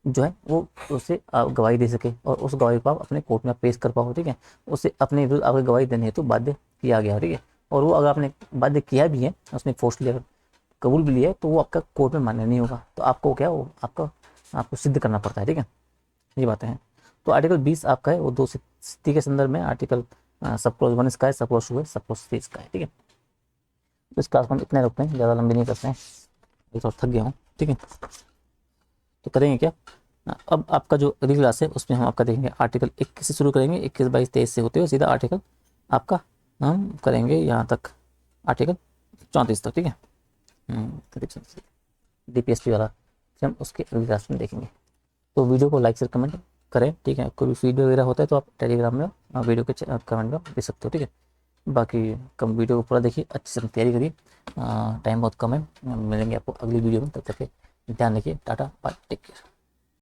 Speaker 1: जो है वो उससे गवाही दे सके और उस गवाही को आप अपने कोर्ट में पेश कर पाओ, ठीक है। उससे अपने विरुद्ध आपको गवाही देने हेतु बाध्य किया गया, ठीक है। और वो अगर आपने बाध्य किया भी है, उसने फोर्स लिया कबूल भी लिया है, तो वो आपका कोर्ट में मान्य नहीं होगा, तो आपको क्या वो आपको सिद्ध करना पड़ता है, ठीक है। ये बातें हैं। तो आर्टिकल 20 आपका है वो दो स्थिति के संदर्भ में, आर्टिकल सब क्लॉज 1 इसका है, सब क्लॉज 2 है, सब क्लॉज 3 इसका है, ठीक है। तो इस क्लास में हम इतने रुकते हैं, ज़्यादा लंबी नहीं करते हैं, एक तो थक गया हूँ, ठीक है। तो करेंगे क्या, अब आपका जो अगली क्लास है उसमें हम आपका देखेंगे आर्टिकल 21 से शुरू करेंगे, 21, 22, 23 से होते हुए सीधा आर्टिकल आपका हम करेंगे यहाँ तक आर्टिकल 34 तक, ठीक है। DPSP वाला फिर हम उसके अगली क्लास में देखेंगे। तो वीडियो को लाइक शेयर कमेंट करें, ठीक है। कोई भी फीडबैक वगैरह होता है तो आप टेलीग्राम में वीडियो के कमेंट में दे सकते हो, ठीक है। बाकी कम वीडियो को पूरा देखिए, अच्छे से तैयारी करिए, टाइम बहुत कम है। मिलेंगे आपको अगली वीडियो में, तब तक के ध्यान रखिए। Tata bye, take care.